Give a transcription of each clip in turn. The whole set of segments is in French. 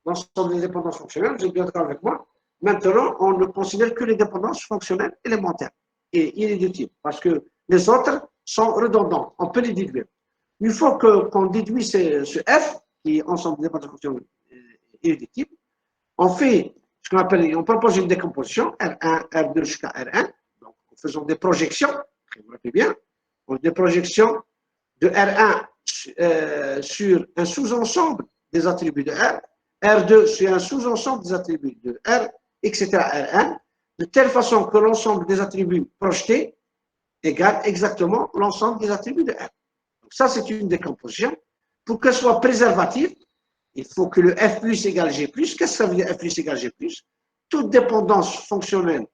l'ensemble des dépendances fonctionnelles, vous êtes bien d'accord avec moi. Maintenant, on ne considère que les dépendances fonctionnelles élémentaires et irréductibles, parce que les autres sont redondants. On peut les déduire. Une fois qu'on déduit ce F, qui est ensemble des dépendances fonctionnelles irréductibles, on fait ce qu'on appelle, on propose une décomposition, R1, R2 jusqu'à R1. Donc, en faisant des projections, vous vous rappelez bien, des projections de R1 sur un sous-ensemble des attributs de R, R2 sur un sous-ensemble des attributs de R, etc. R1, de telle façon que l'ensemble des attributs projetés égale exactement l'ensemble des attributs de R. Donc ça, c'est une décomposition. Pour qu'elle soit préservative, il faut que le F plus égale G plus. Qu'est-ce que ça veut dire F plus égale G plus? Toute dépendance fonctionnelle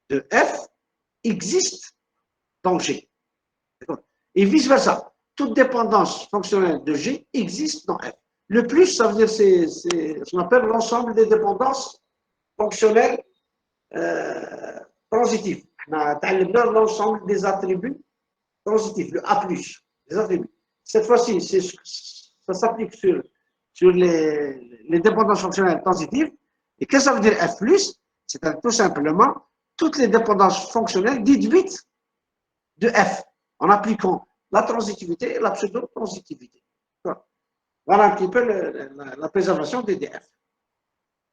de F existe dans G. Et vice-versa. Toute dépendance fonctionnelle de G existe dans F. Le plus, ça veut dire c'est ce qu'on appelle l'ensemble des dépendances fonctionnelles transitives. On a l'ensemble des attributs transitifs, le A+, les attributs. Cette fois-ci, ça s'applique sur les dépendances fonctionnelles transitives. Et qu'est-ce que ça veut dire F+? C'est tout simplement toutes les dépendances fonctionnelles déduites de F, en appliquant la transitivité et la pseudo-transitivité. Voilà un petit peu la préservation des DF.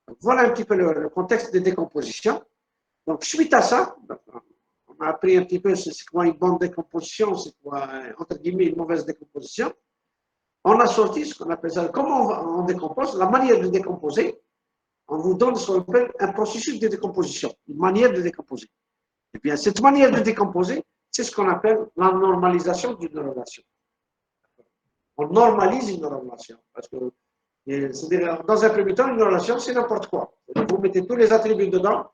Donc, voilà un petit peu le contexte des décompositions. Donc, suite à ça, on a appris un petit peu c'est quoi une bonne décomposition, c'est quoi, entre guillemets, une mauvaise décomposition. On a sorti ce qu'on appelle ça, comment on décompose, la manière de décomposer. On vous donne ce qu'on appelle un processus de décomposition, une manière de décomposer. Et bien, cette manière de décomposer, c'est ce qu'on appelle la normalisation d'une relation. On normalise une relation. Parce que, c'est-à-dire, dans un premier temps, une relation, c'est n'importe quoi. Vous mettez tous les attributs dedans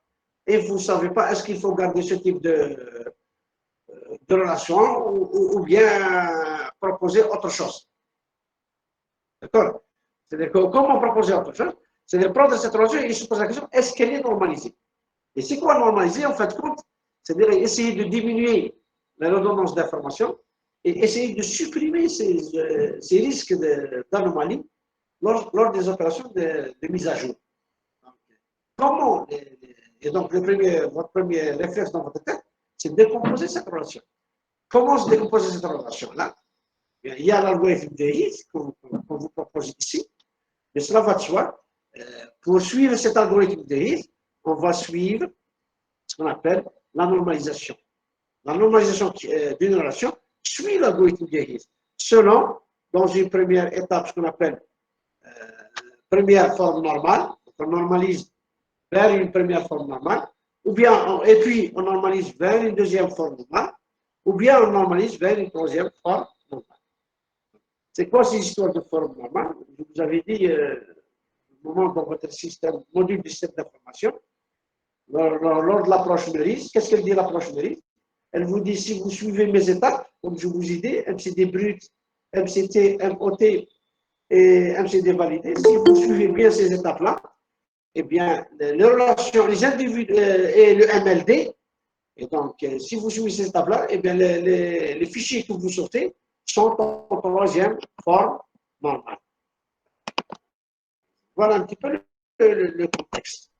et vous ne savez pas est-ce qu'il faut garder ce type de relation ou bien proposer autre chose. D'accord? C'est-à-dire que comment proposer autre chose? C'est-à-dire prendre cette relation et se poser la question est-ce qu'elle est normalisée? Et c'est quoi normaliser en fin de compte? C'est-à-dire essayer de diminuer la redondance d'informations et essayer de supprimer ces risques d'anomalie lors des opérations de mise à jour. Donc, comment et donc votre premier réflexe dans votre tête, c'est de décomposer cette relation. Comment se décomposer cette relation-là? Il y a l'algorithme de Heath qu'on vous propose ici, mais cela va de soi. Pour suivre cet algorithme de Heath, on va suivre ce qu'on appelle la normalisation. La normalisation d'une relation suit l'algorithme de Heath, selon, dans une première étape, ce qu'on appelle première forme normale, on normalise vers une première forme normale, ou bien, et puis on normalise vers une deuxième forme normale, ou bien on normalise vers une troisième forme normale. C'est quoi ces histoires de forme normale? Je vous avais dit, au moment dans votre système, module du système d'information, lors de l'approche Meurice, qu'est-ce qu'elle dit l'approche Meurice? Elle vous dit, si vous suivez mes étapes, comme je vous ai dit, MCD brut, MCT, MOT et MCD validé, si vous suivez bien ces étapes-là, eh bien, les relations, les individus et le MLD, et donc, si vous suivez ces étapes-là, eh bien, les fichiers que vous sortez sont en troisième forme normale. Voilà un petit peu le contexte.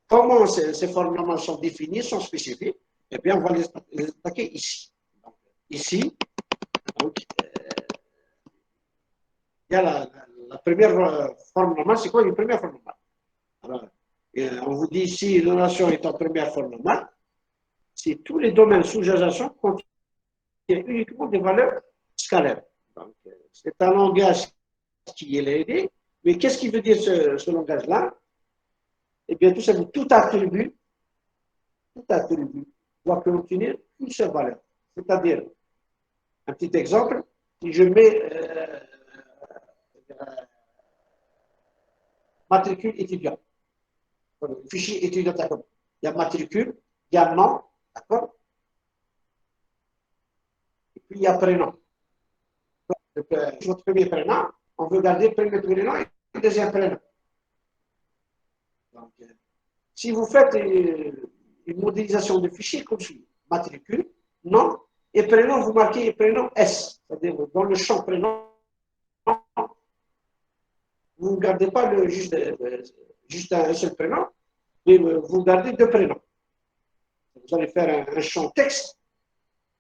Comment ces formes normales sont définies, sont spécifiées? Eh bien, on va les attaquer ici. Donc, ici, donc, il y a la première forme normale. C'est quoi une première forme normale? Alors, on vous dit ici, la relation est en première forme normale. Si tous les domaines sous-jacents contiennent uniquement des valeurs scalaires. Donc, c'est un langage qui est aidé. Mais qu'est-ce qui veut dire ce langage-là? Eh bien, tout simplement, tout attribut doit contenir une seule valeur. C'est-à-dire, un petit exemple, si je mets matricule étudiant, le fichier étudiant, d'accord. Il y a matricule, il y a nom, d'accord. Et puis il y a prénom. Donc, votre premier prénom, on veut garder le premier prénom et le deuxième prénom. Donc, si vous faites une modélisation de fichier comme suit, matricule, nom et prénom, vous marquez prénom S, c'est-à-dire dans le champ prénom, vous ne gardez pas juste un seul prénom, mais vous gardez deux prénoms. Vous allez faire un champ texte,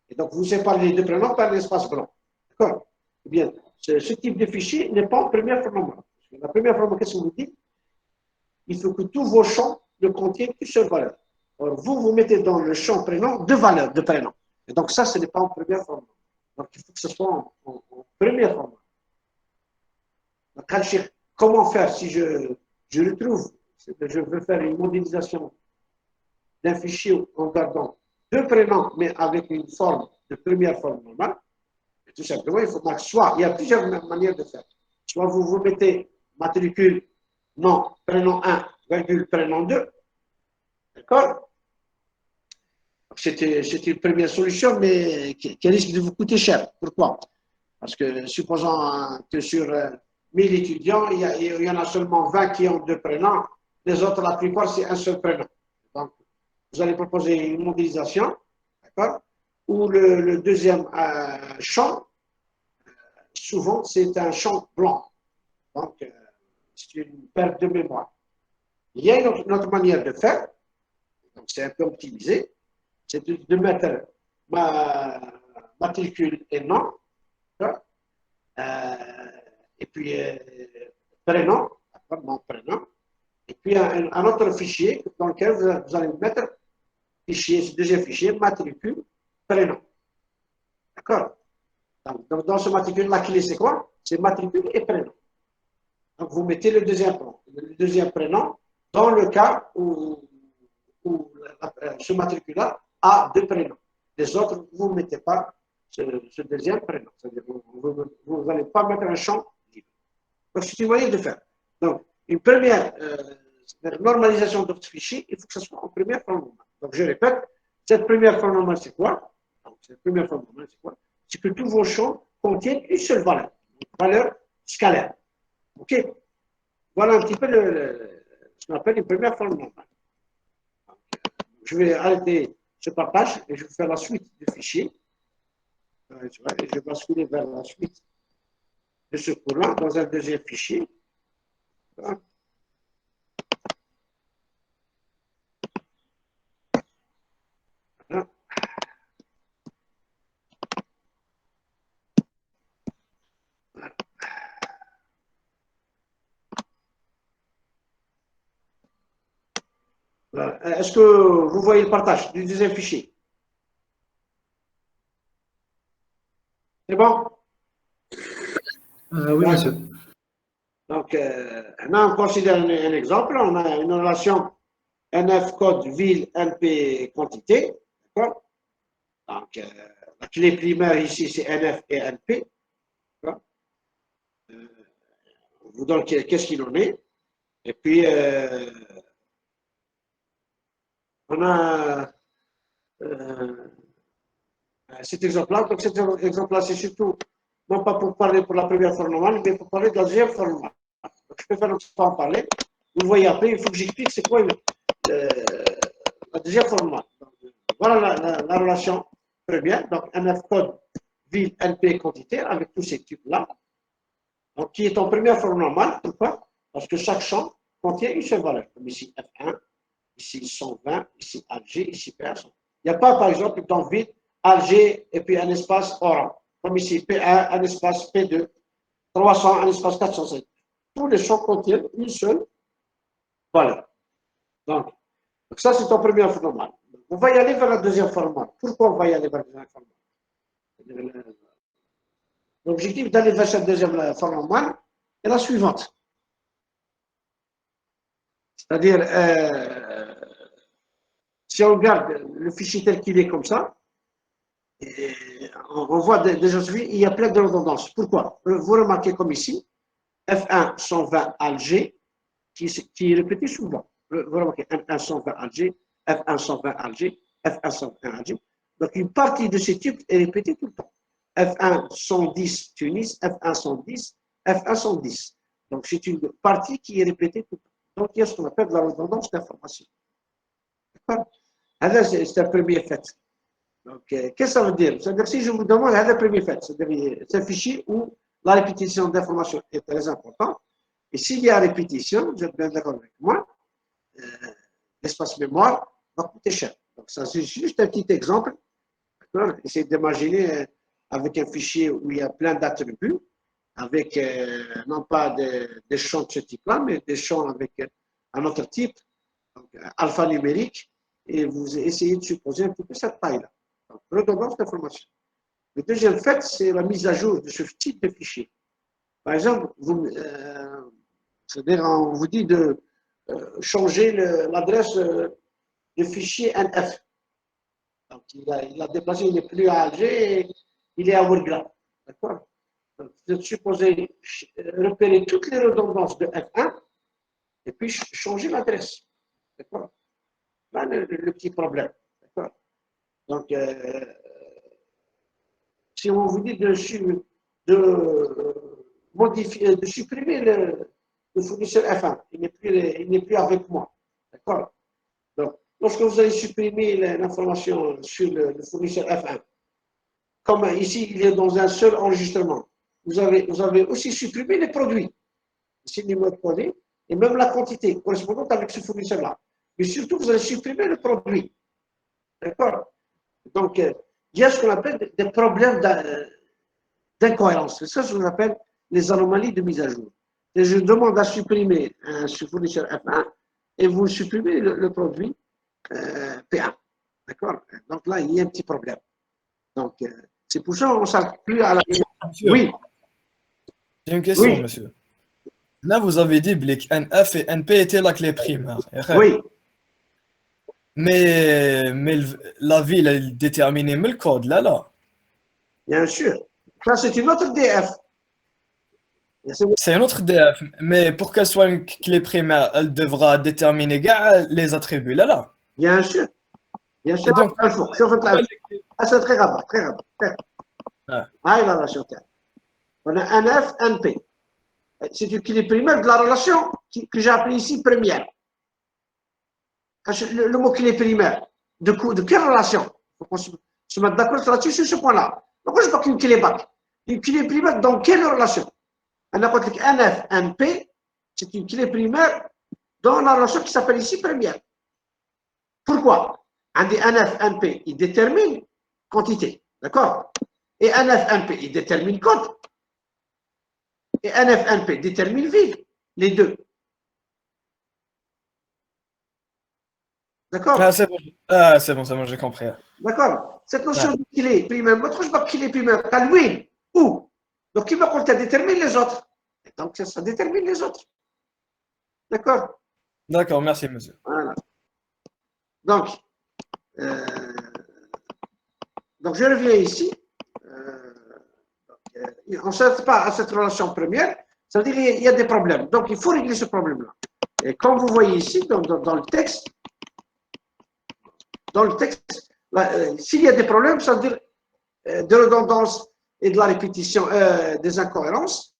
et donc vous séparez les deux prénoms par l'espace blanc. D'accord? Eh bien, ce type de fichier n'est pas en première forme normale. La première forme, qu'est-ce que vous dites? Il faut que tous vos champs ne contiennent qu'une seule valeur. Alors, vous mettez dans le champ prénom deux valeurs de prénom. Et donc, ça, ce n'est pas en première forme. Donc, il faut que ce soit en première forme. Donc, comment faire si je retrouve, je veux faire une modélisation d'un fichier en gardant deux prénoms, mais avec une forme de première forme normale? Et tout simplement, il faut soit, il y a plusieurs manières de faire. Soit vous mettez matricule, nom, prénom 1, virgule, prénom 2. D'accord? C'était une première solution, mais qui risque de vous coûter cher. Pourquoi? Parce que supposons que sur 1000 étudiants, il y en a seulement 20 qui ont deux prénoms, les autres, la plupart, c'est un seul prénom. Donc, vous allez proposer une modélisation, d'accord? Où le deuxième champ, souvent, c'est un champ blanc. Donc, c'est une perte de mémoire. Il y a une autre manière de faire, donc c'est un peu optimisé, c'est de mettre matricule et nom, et puis prénom, mon prénom, et puis un autre fichier dans lequel vous allez mettre ce deuxième fichier, matricule, prénom. D'accord? Donc, dans ce matricule, la clé, c'est quoi? C'est matricule et prénom. Donc, vous mettez le deuxième prénom dans le cas où ce matricule-là a deux prénoms. Les autres, vous ne mettez pas ce deuxième prénom. C'est-à-dire vous n'allez pas mettre un champ libre. Donc, c'est une manière de faire. Donc, une première normalisation de ce fichier, il faut que ce soit en première forme normale. Donc, je répète, cette première forme normale, c'est quoi? Donc, cette première forme normale, c'est quoi? C'est que tous vos champs contiennent une seule valeur, une valeur scalaire. OK? Voilà un petit peu ce qu'on appelle une première forme normale. Donc, je vais arrêter ce partage et je vais faire la suite du fichier. Et je vais basculer vers la suite de ce courant dans un deuxième fichier. Voilà. Est-ce que vous voyez le partage du deuxième fichier? C'est bon? Oui, monsieur. Donc, là, on considère un exemple. On a une relation NF code ville NP quantité. D'accord? Donc, la clé primaire ici, c'est NF et NP. On vous donne qu'est-ce qu'il en est. Et puis, on a cet exemple-là. Donc, cet exemple-là, c'est surtout, non pas pour parler pour la première forme normale, mais pour parler de la deuxième forme normale. Donc, je préfère pas en parler. Vous voyez après, il faut que j'explique c'est quoi la deuxième forme normale. Donc, voilà la relation première. Donc, NF code ville NP quantité avec tous ces types-là. Donc, qui est en première forme normale. Pourquoi? Parce que chaque champ contient une seule valeur. Comme ici F1, ici 120, ici Alger, ici P1. Il n'y a pas, par exemple, dans vide, Alger et puis un espace orange. Comme ici P1, un espace P2, 300, un espace 405. Tous les champs contiennent une seule valeur. Donc ça, c'est en première forme normale. On va y aller vers la deuxième forme normale. Pourquoi on va y aller vers la deuxième forme normale? L'objectif d'aller vers cette deuxième forme normale est la suivante. C'est-à-dire, si on regarde le fichier tel qu'il est comme ça, on voit déjà celui, il y a plein de redondances. Pourquoi? Vous remarquez comme ici, F1 120 Alger, qui est répété souvent. Vous remarquez F1 120 Alger, F1 120 Alger, F1 120 Alger. Donc une partie de ces types est répétée tout le temps. F1 110 Tunis, F1 110, F1 110. Donc c'est une partie qui est répétée tout le temps. Donc il y a ce qu'on appelle la redondance d'information. D'accord? C'est un premier fait. Donc, qu'est-ce que ça veut dire? C'est-à-dire, si je vous demande, c'est le premier fait. C'est un fichier où la répétition d'informations est très importante. Et s'il y a répétition, vous êtes bien d'accord avec moi, l'espace mémoire va coûter cher. Donc, ça, c'est juste un petit exemple. Essayez d'imaginer avec un fichier où il y a plein d'attributs, avec non pas des champs de ce type-là, mais des champs avec un autre type, donc, alphanumérique, et vous essayez de supposer un petit peu cette taille-là. Donc, redondance d'information. Le deuxième fait, c'est la mise à jour de ce type de fichier. Par exemple, c'est-à-dire on vous dit de changer l'adresse du fichier NF. Donc, il a déplacé, il n'est plus à Alger, il est à Ouargla. D'accord? Vous êtes supposé repérer toutes les redondances de F1 et puis changer l'adresse. D'accord? Là, le petit problème. D'accord? Donc, si on vous dit modifier, de supprimer le fournisseur F1, il n'est plus avec moi. D'accord? Donc, lorsque vous allez supprimer l'information sur le fournisseur F1, comme ici, il est dans un seul enregistrement, vous avez aussi supprimé les produits. Ici, le numéro de produit et même la quantité correspondante avec ce fournisseur-là. Mais surtout, vous allez supprimer le produit. D'accord? Donc, il y a ce qu'on appelle des problèmes d'incohérence. C'est ça ce qu'on appelle les anomalies de mise à jour. Et je demande à supprimer un fournisseur F1 et vous supprimez le produit P1. D'accord? Donc là, il y a un petit problème. Donc, c'est pour ça qu'on ne s'arrête plus à la. Monsieur, Oui, j'ai une question, oui, monsieur. Là, vous avez dit que NF et NP étaient la clé primaire. oui, Mais la ville, elle est déterminée mais le code, là. bien sûr. Ça, c'est une autre DF. C'est une autre DF. Mais pour qu'elle soit une clé primaire, elle devra déterminer les attributs, là. Bien sûr. Bien Et sûr, donc, il faut. Ah, c'est très rapide, très rapide. ah, Ah, il va la chanter. On a NF, NP. C'est une clé primaire de la relation que j'ai appelée ici première. Le mot clé primaire, de quelle relation? Il faut qu'on se mette d'accord là-dessus sur ce point-là. Donc, je parle qu'une clé bac. Une clé primaire dans quelle relation? N'importe quel NF, NP, c'est une clé primaire dans la relation qui s'appelle ici première. Pourquoi? Un des NF, NP, il détermine quantité. D'accord? Et NF, NP, il détermine code. Et NF, NP détermine vide. Les deux. D'accord? c'est bon, j'ai compris. D'accord? Cette notion Ah, de clé primaire, votre je vois clé primaire, Calvin, où? Donc, il va compter détermine les autres. Et donc, ça détermine les autres. D'accord? d'accord, merci, monsieur. Voilà. Donc, euh, je reviens ici. On ne s'arrête pas à cette relation première. Ça veut dire qu'il y a des problèmes. Donc, il faut régler ce problème-là. Et comme vous voyez ici, dans le texte, s'il y a des problèmes, ça veut dire de redondance et de la répétition, des incohérences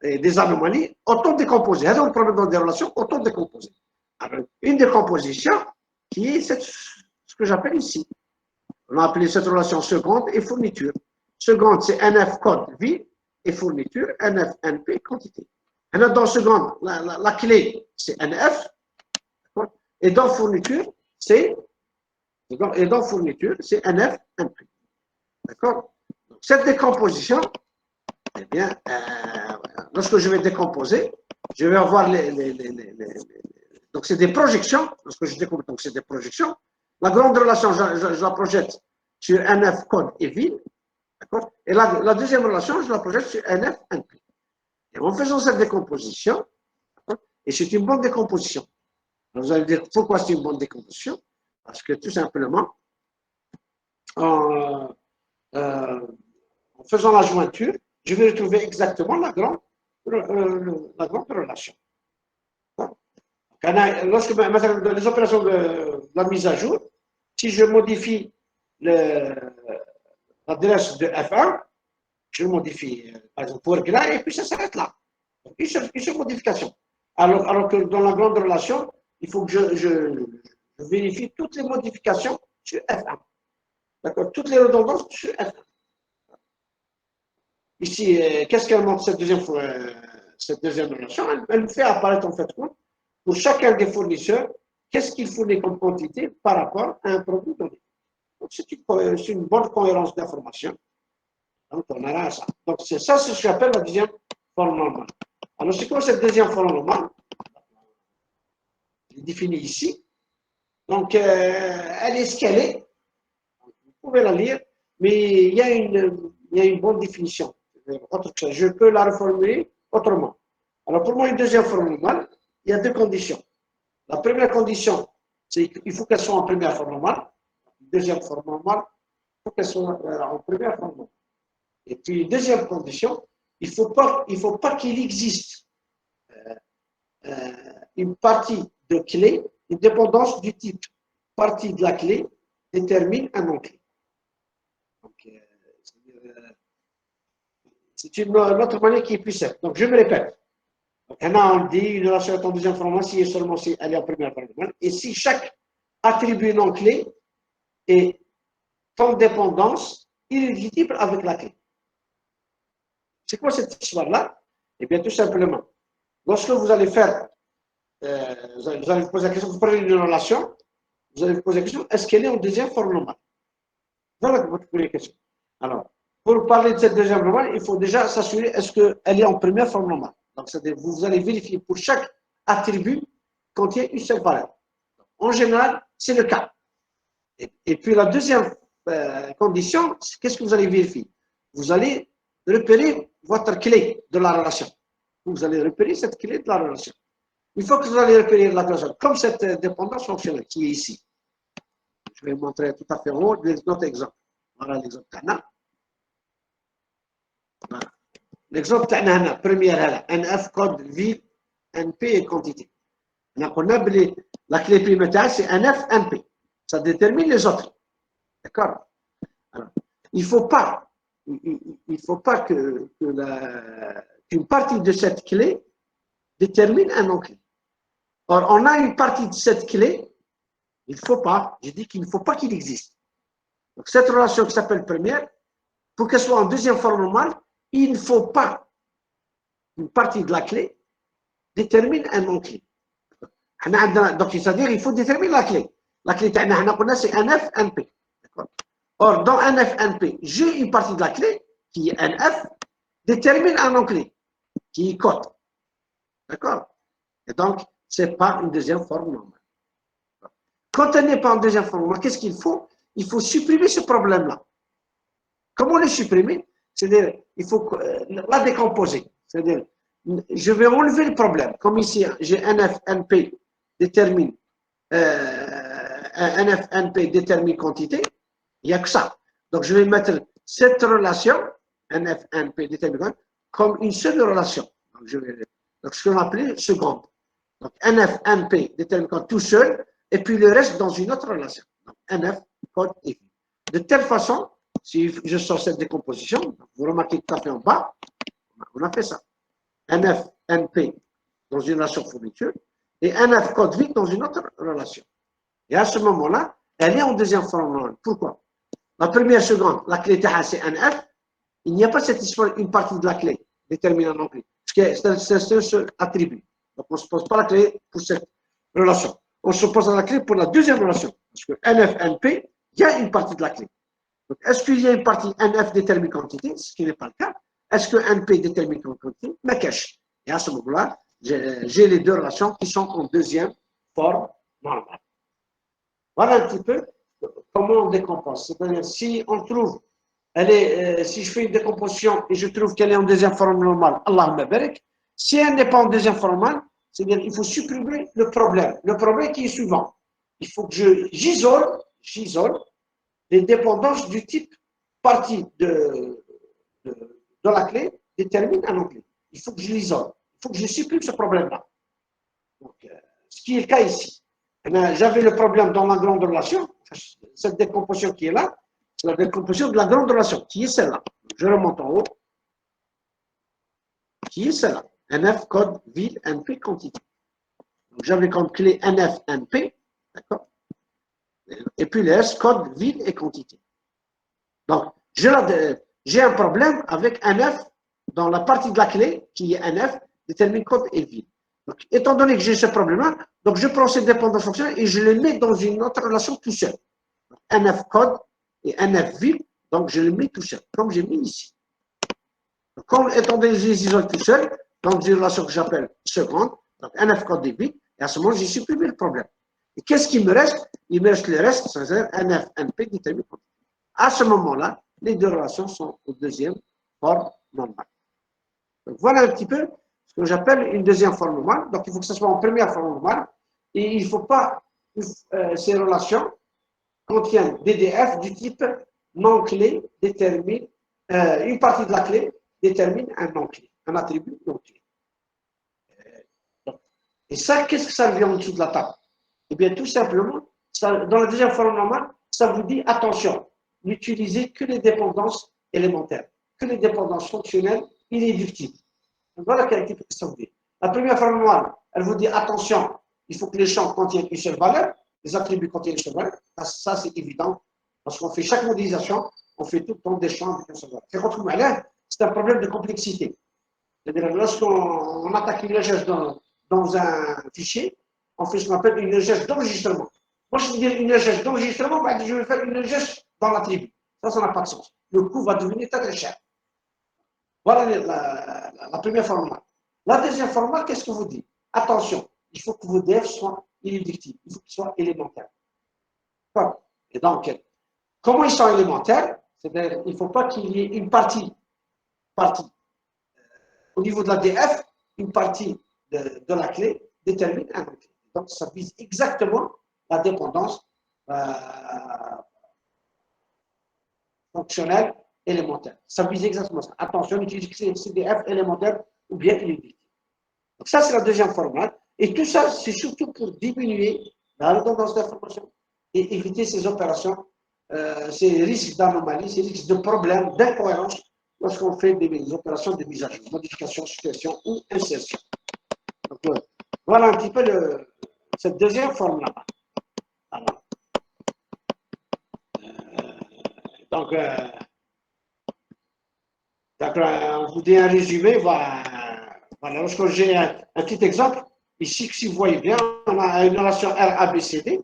et des anomalies, autant décomposées. Il y a un problème dans des relations, autant décomposées. Alors, une décomposition qui est ce que j'appelle ici. On a appelé cette relation seconde et fourniture. Seconde, c'est NF code vie et fourniture, NF NP quantité. Et là, dans seconde, la clé, c'est NF. Et dans fourniture, c'est NF NP. D'accord? Cette décomposition, eh bien, lorsque je vais décomposer, je vais avoir donc c'est des projections. Lorsque je décompose, donc c'est des projections. La grande relation, je la projette sur NF code et vide. D'accord? Et la deuxième relation, je la projette sur NF NP. Et en faisant cette décomposition, et c'est une bonne décomposition. Alors vous allez dire pourquoi c'est une bonne décomposition? Parce que tout simplement, en faisant la jointure, je vais retrouver exactement la grande relation. Lorsque les opérations de la mise à jour, si je modifie l'adresse de F1, je modifie, par exemple, pour Gras, et puis ça s'arrête là. Donc, une seule modification. Alors que dans la grande relation, il faut que je vérifie toutes les modifications sur F1. D'accord? Toutes les redondances sur F1. Ici, qu'est-ce qu'elle montre cette cette deuxième relation, elle fait apparaître en fait compte pour chacun des fournisseurs qu'est-ce qu'il fournit comme quantité par rapport à un produit donné. Donc, c'est une bonne cohérence d'information. Donc, on a ça. Donc, c'est ça ce que j'appelle la deuxième forme normale. Alors, c'est quoi cette deuxième forme normale? Elle est définie ici. Donc, elle est ce qu'elle est. Vous pouvez la lire, mais il y a une bonne définition. Je peux la reformuler autrement. Alors, pour moi, une deuxième forme normale, il y a deux conditions. La première condition, c'est qu'il faut qu'elle soit en première forme normale. Une deuxième forme normale, il faut qu'elle soit en première forme normale. Et puis, deuxième condition, il ne faut pas qu'il existe une partie de clé, une dépendance du type partie de la clé détermine un non-clé. C'est une autre manière qui est plus simple. Donc, je me répète. On dit une relation est en deuxième forme normale si et seulement si elle est en première forme normale. Et si chaque attribut non-clé est en dépendance irréductible avec la clé. C'est quoi cette histoire-là? Eh bien, tout simplement, lorsque vous allez faire, vous allez vous poser la question, vous prenez une relation, vous allez vous poser la question, est-ce qu'elle est en deuxième forme normale? Voilà votre première question. Alors, pour parler de cette deuxième forme normale, il faut déjà s'assurer, est-ce qu'elle est en première forme normale? Donc, vous allez vérifier pour chaque attribut contient une seule valeur. En général, c'est le cas. Et puis, la deuxième condition, qu'est-ce que vous allez vérifier? Vous allez repérer votre clé de la relation. Vous allez repérer cette clé de la relation. Une fois que vous allez repérer la relation, comme cette dépendance fonctionnelle qui est ici, je vais vous montrer tout à fait en haut notre exemple. Voilà l'exemple تاعنا. L'exemple تاعنا première NF code ville NP et quantité. On a la clé primaire c'est NF NP. Ça détermine les autres. D'accord? Il ne faut pas qu'une partie de cette clé détermine un non-clé. Or, on a une partie de cette clé, il ne faut pas, j'ai dit qu'il ne faut pas qu'il existe. Donc, cette relation qui s'appelle première, pour qu'elle soit en deuxième forme normale, il ne faut pas qu'une partie de la clé détermine un non-clé. Donc, c'est-à-dire qu'il faut déterminer la clé. La clé, c'est NF, NP. Or, dans NF, NP, j'ai une partie de la clé, qui est NF, détermine un non-clé, qui est code. D'accord? Et donc, ce n'est pas une deuxième forme normale. Quand elle n'est pas en deuxième forme normale, qu'est-ce qu'il faut? Il faut supprimer ce problème-là. Comment le supprimer? C'est-à-dire, il faut la décomposer. C'est-à-dire, je vais enlever le problème. Comme ici, j'ai NF, NP détermine, NF, NP détermine quantité. Il n'y a que ça. Donc, je vais mettre cette relation, NF, NP détermine quantité, comme une seule relation. Donc, ce qu'on appelle seconde. Donc, NF, NP détermine quantité tout seul, et puis le reste dans une autre relation. Donc, NF, code et vie. De telle façon, si je sors cette décomposition, vous remarquez tout à fait en bas, on a fait ça. NF, NP dans une relation fourniture et NF code vide dans une autre relation. Et à ce moment-là, elle est en deuxième forme normale. Pourquoi? La première seconde, la clé TH c'est NF, il n'y a pas cette histoire, une partie de la clé déterminante non plus. C'est un seul attribut. Donc on ne se pose pas la clé pour cette relation. On se pose la clé pour la deuxième relation. Parce que NF, NP, il y a une partie de la clé. Donc, est-ce qu'il y a une partie NF détermine quantité, ce qui n'est pas le cas? Est-ce que NP détermine quantité? Mais cache. Et à ce moment-là, j'ai les deux relations qui sont en deuxième forme normale. Voilà un petit peu comment on décompose. C'est-à-dire, si on trouve, si je fais une décomposition et je trouve qu'elle est en deuxième forme normale, Allahumma barik. Si elle n'est pas en deuxième forme normale, c'est-à-dire qu'il faut supprimer le problème. Le problème qui est suivant. Il faut que j'isole les dépendances du type partie de la clé détermine un non-clé. Il faut que je l'isole. Il faut que je supprime ce problème-là. Ce qui est le cas ici. J'avais le problème dans la grande relation. Cette décomposition qui est là, c'est la décomposition de la grande relation, qui est celle-là. Je remonte en haut. Qui est celle-là. NF, code, ville, NP, quantité. Donc, j'avais comme clé NF, NP. D'accord? Et puis le S, code, ville et quantité. Donc, j'ai un problème avec NF dans la partie de la clé qui est NF détermine code est vide. Donc, étant donné que j'ai ce problème-là, donc je prends ces dépendances fonctionnelles et je les mets dans une autre relation tout seul. NF code et NF vide, donc je les mets tout seul, comme j'ai mis ici. Donc, comme étant donné que je les isole tout seul, donc j'ai une relation que j'appelle seconde, donc NF code est vide, et à ce moment, j'ai supprimé le problème. Et qu'est-ce qui me reste? Il me reste le reste, c'est-à-dire NF, NP détermine code. À ce moment-là, les deux relations sont aux deuxième forme normale. Donc, voilà un petit peu ce que j'appelle une deuxième forme normale. Donc, il faut que ce soit en première forme normale. Et il ne faut pas que ces relations contiennent DDF du type non-clé détermine, une partie de la clé détermine un non-clé, un attribut non-clé. Et ça, qu'est-ce que ça vient en dessous de la table? Eh bien, tout simplement, ça, dans la deuxième forme normale, ça vous dit, attention, n'utilisez que les dépendances élémentaires, que les dépendances fonctionnelles irréductibles. Voilà quelle type que ça vous dit. La première forme normale, elle vous dit, attention, il faut que les champs contiennent une seule valeur, les attributs contiennent une seule valeur. Ça c'est évident, parce qu'on fait chaque modélisation, on fait tout le temps des champs avec une seule valeur. C'est un problème de complexité. C'est-à-dire, lorsqu'on attaque une recherche dans un fichier, on fait ce qu'on appelle une recherche d'enregistrement. Moi, je veux dire une recherche d'enregistrement, je vais faire une recherche dans l'attribut. Ça n'a pas de sens. Le coût va devenir très cher. Voilà la première formule. La deuxième formule, qu'est-ce que vous dites? Attention, il faut que vos devs soient irréductibles, il faut qu'ils soient élémentaires. Et donc, comment ils sont élémentaires? C'est-à-dire, il ne faut pas qu'il y ait une partie au niveau de la DF, une partie de la clé détermine un clé. Donc, ça vise exactement la dépendance fonctionnelle élémentaire. Ça vise exactement ça. Attention, utilisez CDF élémentaire ou bien irréductible. Donc, ça, c'est la deuxième formule. Et tout ça, c'est surtout pour diminuer la redondance d'information et éviter ces opérations, ces risques d'anomalie, ces risques de problèmes, d'incohérence lorsqu'on fait des opérations de mise à jour, modification, suppression ou insertion. Donc, voilà un petit peu cette deuxième forme-là. Donc, on vous dit un résumé. Voilà, lorsque j'ai un petit exemple, ici, si vous voyez bien, on a une relation RABCD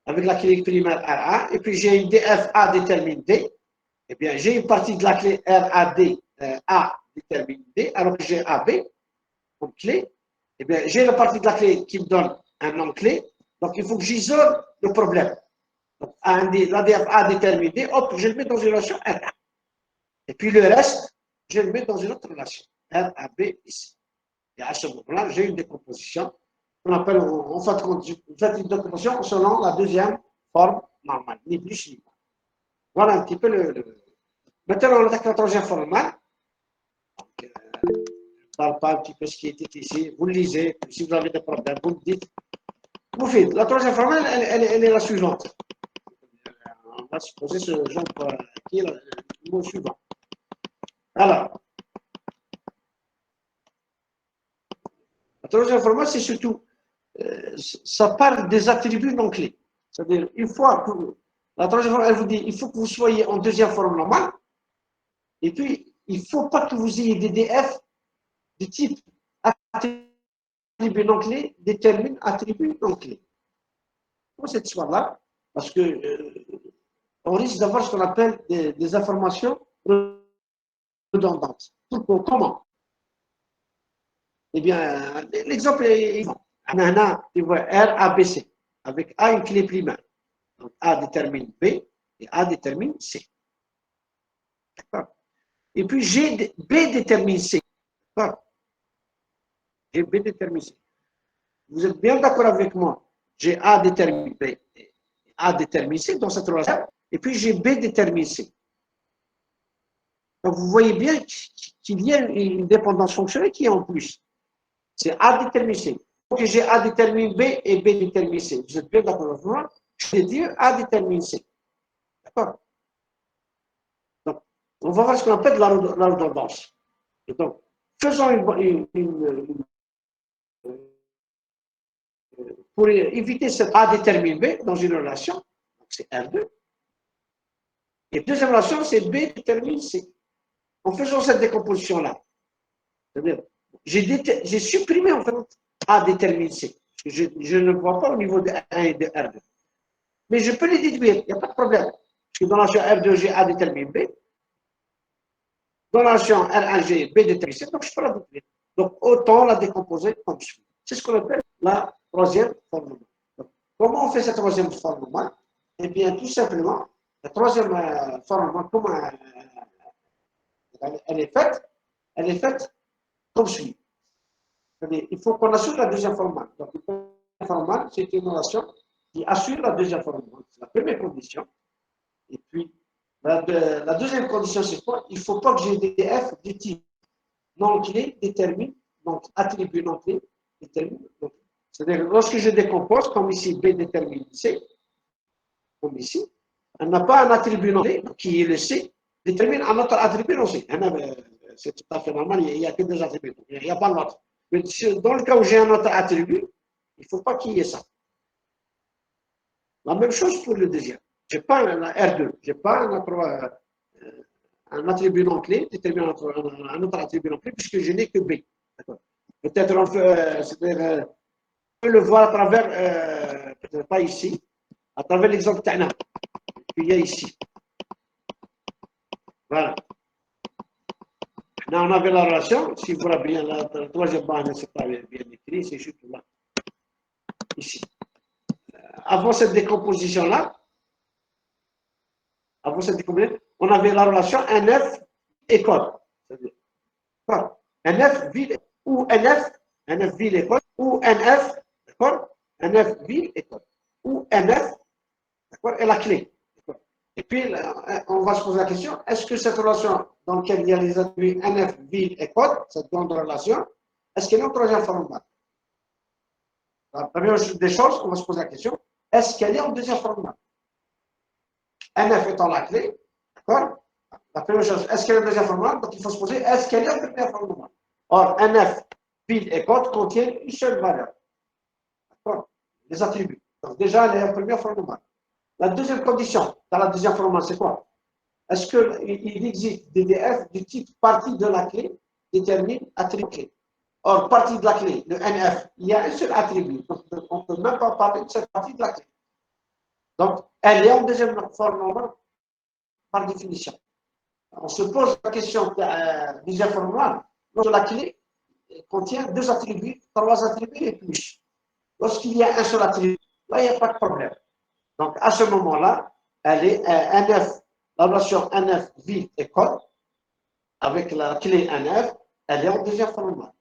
avec la clé primaire RA, et puis j'ai une DFA détermine D. Eh bien, j'ai une partie de la clé RAD, A détermine D, alors que j'ai AB comme clé. Eh bien, j'ai la partie de la clé qui me donne un nom-clé. Donc, il faut que j'isole le problème. Donc, la DFA détermine D, hop, je le mets dans une relation RA. Et puis le reste, je le mets dans une autre relation, RAB ici. Et à ce moment-là, j'ai une décomposition qu'on appelle, en fait, une décomposition selon la deuxième forme normale, ni plus ni moins. Voilà un petit peu Maintenant, on attaque la troisième forme normale. Je ne parle pas un petit peu ce qui était ici. Vous le lisez. Si vous avez des problèmes, vous le dites. Vous faites. La troisième forme, elle est la suivante. On va supposer ce genre qui est le mot suivant. Alors, la troisième forme, c'est surtout, ça parle des attributs non clés. C'est-à-dire, une fois que la troisième forme, elle vous dit, il faut que vous soyez en deuxième forme normale. Et puis, il ne faut pas que vous ayez des DF de type attribut non clé détermine attribut non clé. Pour cette histoire-là, parce que on risque d'avoir ce qu'on appelle des informations redondantes. Comment? Eh bien, l'exemple est A, tu vois, R, A, B, C, avec A une clé primaire. Donc, A détermine B et A détermine C. Et puis, B détermine C. G, B détermine C. Vous êtes bien d'accord avec moi? J'ai A détermine B et A détermine C dans cette relation. Et puis, j'ai B détermine C. Donc, vous voyez bien qu'il y a une dépendance fonctionnelle qui est en plus. C'est A détermine C. Donc, j'ai A détermine B et B détermine C. Vous êtes bien d'accord avec moi? Je vais dire A détermine C. D'accord? Donc, on va voir ce qu'on appelle la redondance. Et donc, faisons pour éviter cette A détermine B dans une relation, c'est R2. Et deuxième relation, c'est B détermine C. En faisant cette décomposition-là, c'est-à-dire, J'ai supprimé en fait A détermine C. Je ne vois pas au niveau de R1 et de R2. Mais je peux les déduire, il n'y a pas de problème. Parce que dans la relation R2, j'ai A détermine B. Dans la relation R1, j'ai B détermine C, donc je peux la déduire. Donc autant la décomposer comme suit. C'est ce qu'on appelle la troisième forme normale. Donc, comment on fait cette troisième forme normale? Eh bien, tout simplement, la troisième forme normale, comment elle est faite? Elle est faite comme suit. Il faut qu'on assure la deuxième forme normale. Donc, la deuxième forme normale, c'est une relation qui assure la deuxième forme normale. C'est la première condition. Et puis, la deuxième condition, c'est quoi? Il ne faut pas que j'ai des f du type non clé détermine, donc attribut non clé détermine. C'est-à-dire, lorsque je décompose, comme ici, B détermine C, comme ici, on n'a pas un attribut non clé, qui est le C, détermine un autre attribut non C. C'est tout à fait normal, il n'y a que deux attributs, il n'y a pas l'autre. Mais dans le cas où j'ai un autre attribut, il ne faut pas qu'il y ait ça. La même chose pour le deuxième. Je n'ai pas un R2, je n'ai pas un attribut non clé, détermine un autre attribut non clé, puisque je n'ai que B. Peut-être on peut le voir à travers, peut-être pas ici, à travers l'exemple qu'il y a ici. Voilà. Là, on avait la relation, si vous voyez bien, la troisième barre, c'est pas bien écrit, c'est juste là, ici. Avant cette décomposition-là, on avait la relation NF et code. NF, ville, ou NF, ville et code, ou NF, d'accord? NF, ville et code, ou NF, d'accord, et la clé. Et puis, on va se poser la question, est-ce que cette relation dans laquelle il y a les attributs NF, ville et code, cette grande relation, est-ce qu'elle est en troisième forme normale? La première des choses, on va se poser la question, est-ce qu'elle est en deuxième forme normale? NF étant la clé, d'accord? La première chose, est-ce qu'elle est en deuxième forme normale? Donc, il faut se poser, est-ce qu'elle est en première forme normale? Or, NF, ville et code contiennent une seule valeur. D'accord? Les attributs. Donc, déjà, elle est en première forme normale. La deuxième condition, dans la deuxième forme normale, c'est quoi? Est-ce qu'il existe des DF du type partie de la clé détermine attribut clé? Or, partie de la clé, le NF, il y a un seul attribut. Donc, on ne peut même pas parler de cette partie de la clé. Donc, elle est en deuxième forme normale par définition. On se pose la question deuxième forme normale. Lorsque la clé contient deux attributs, trois attributs et plus. Lorsqu'il y a un seul attribut, là, il n'y a pas de problème. Donc, à ce moment-là, elle est NF, la relation NF, ville et code, avec la clé NF, elle est en deuxième forme normale.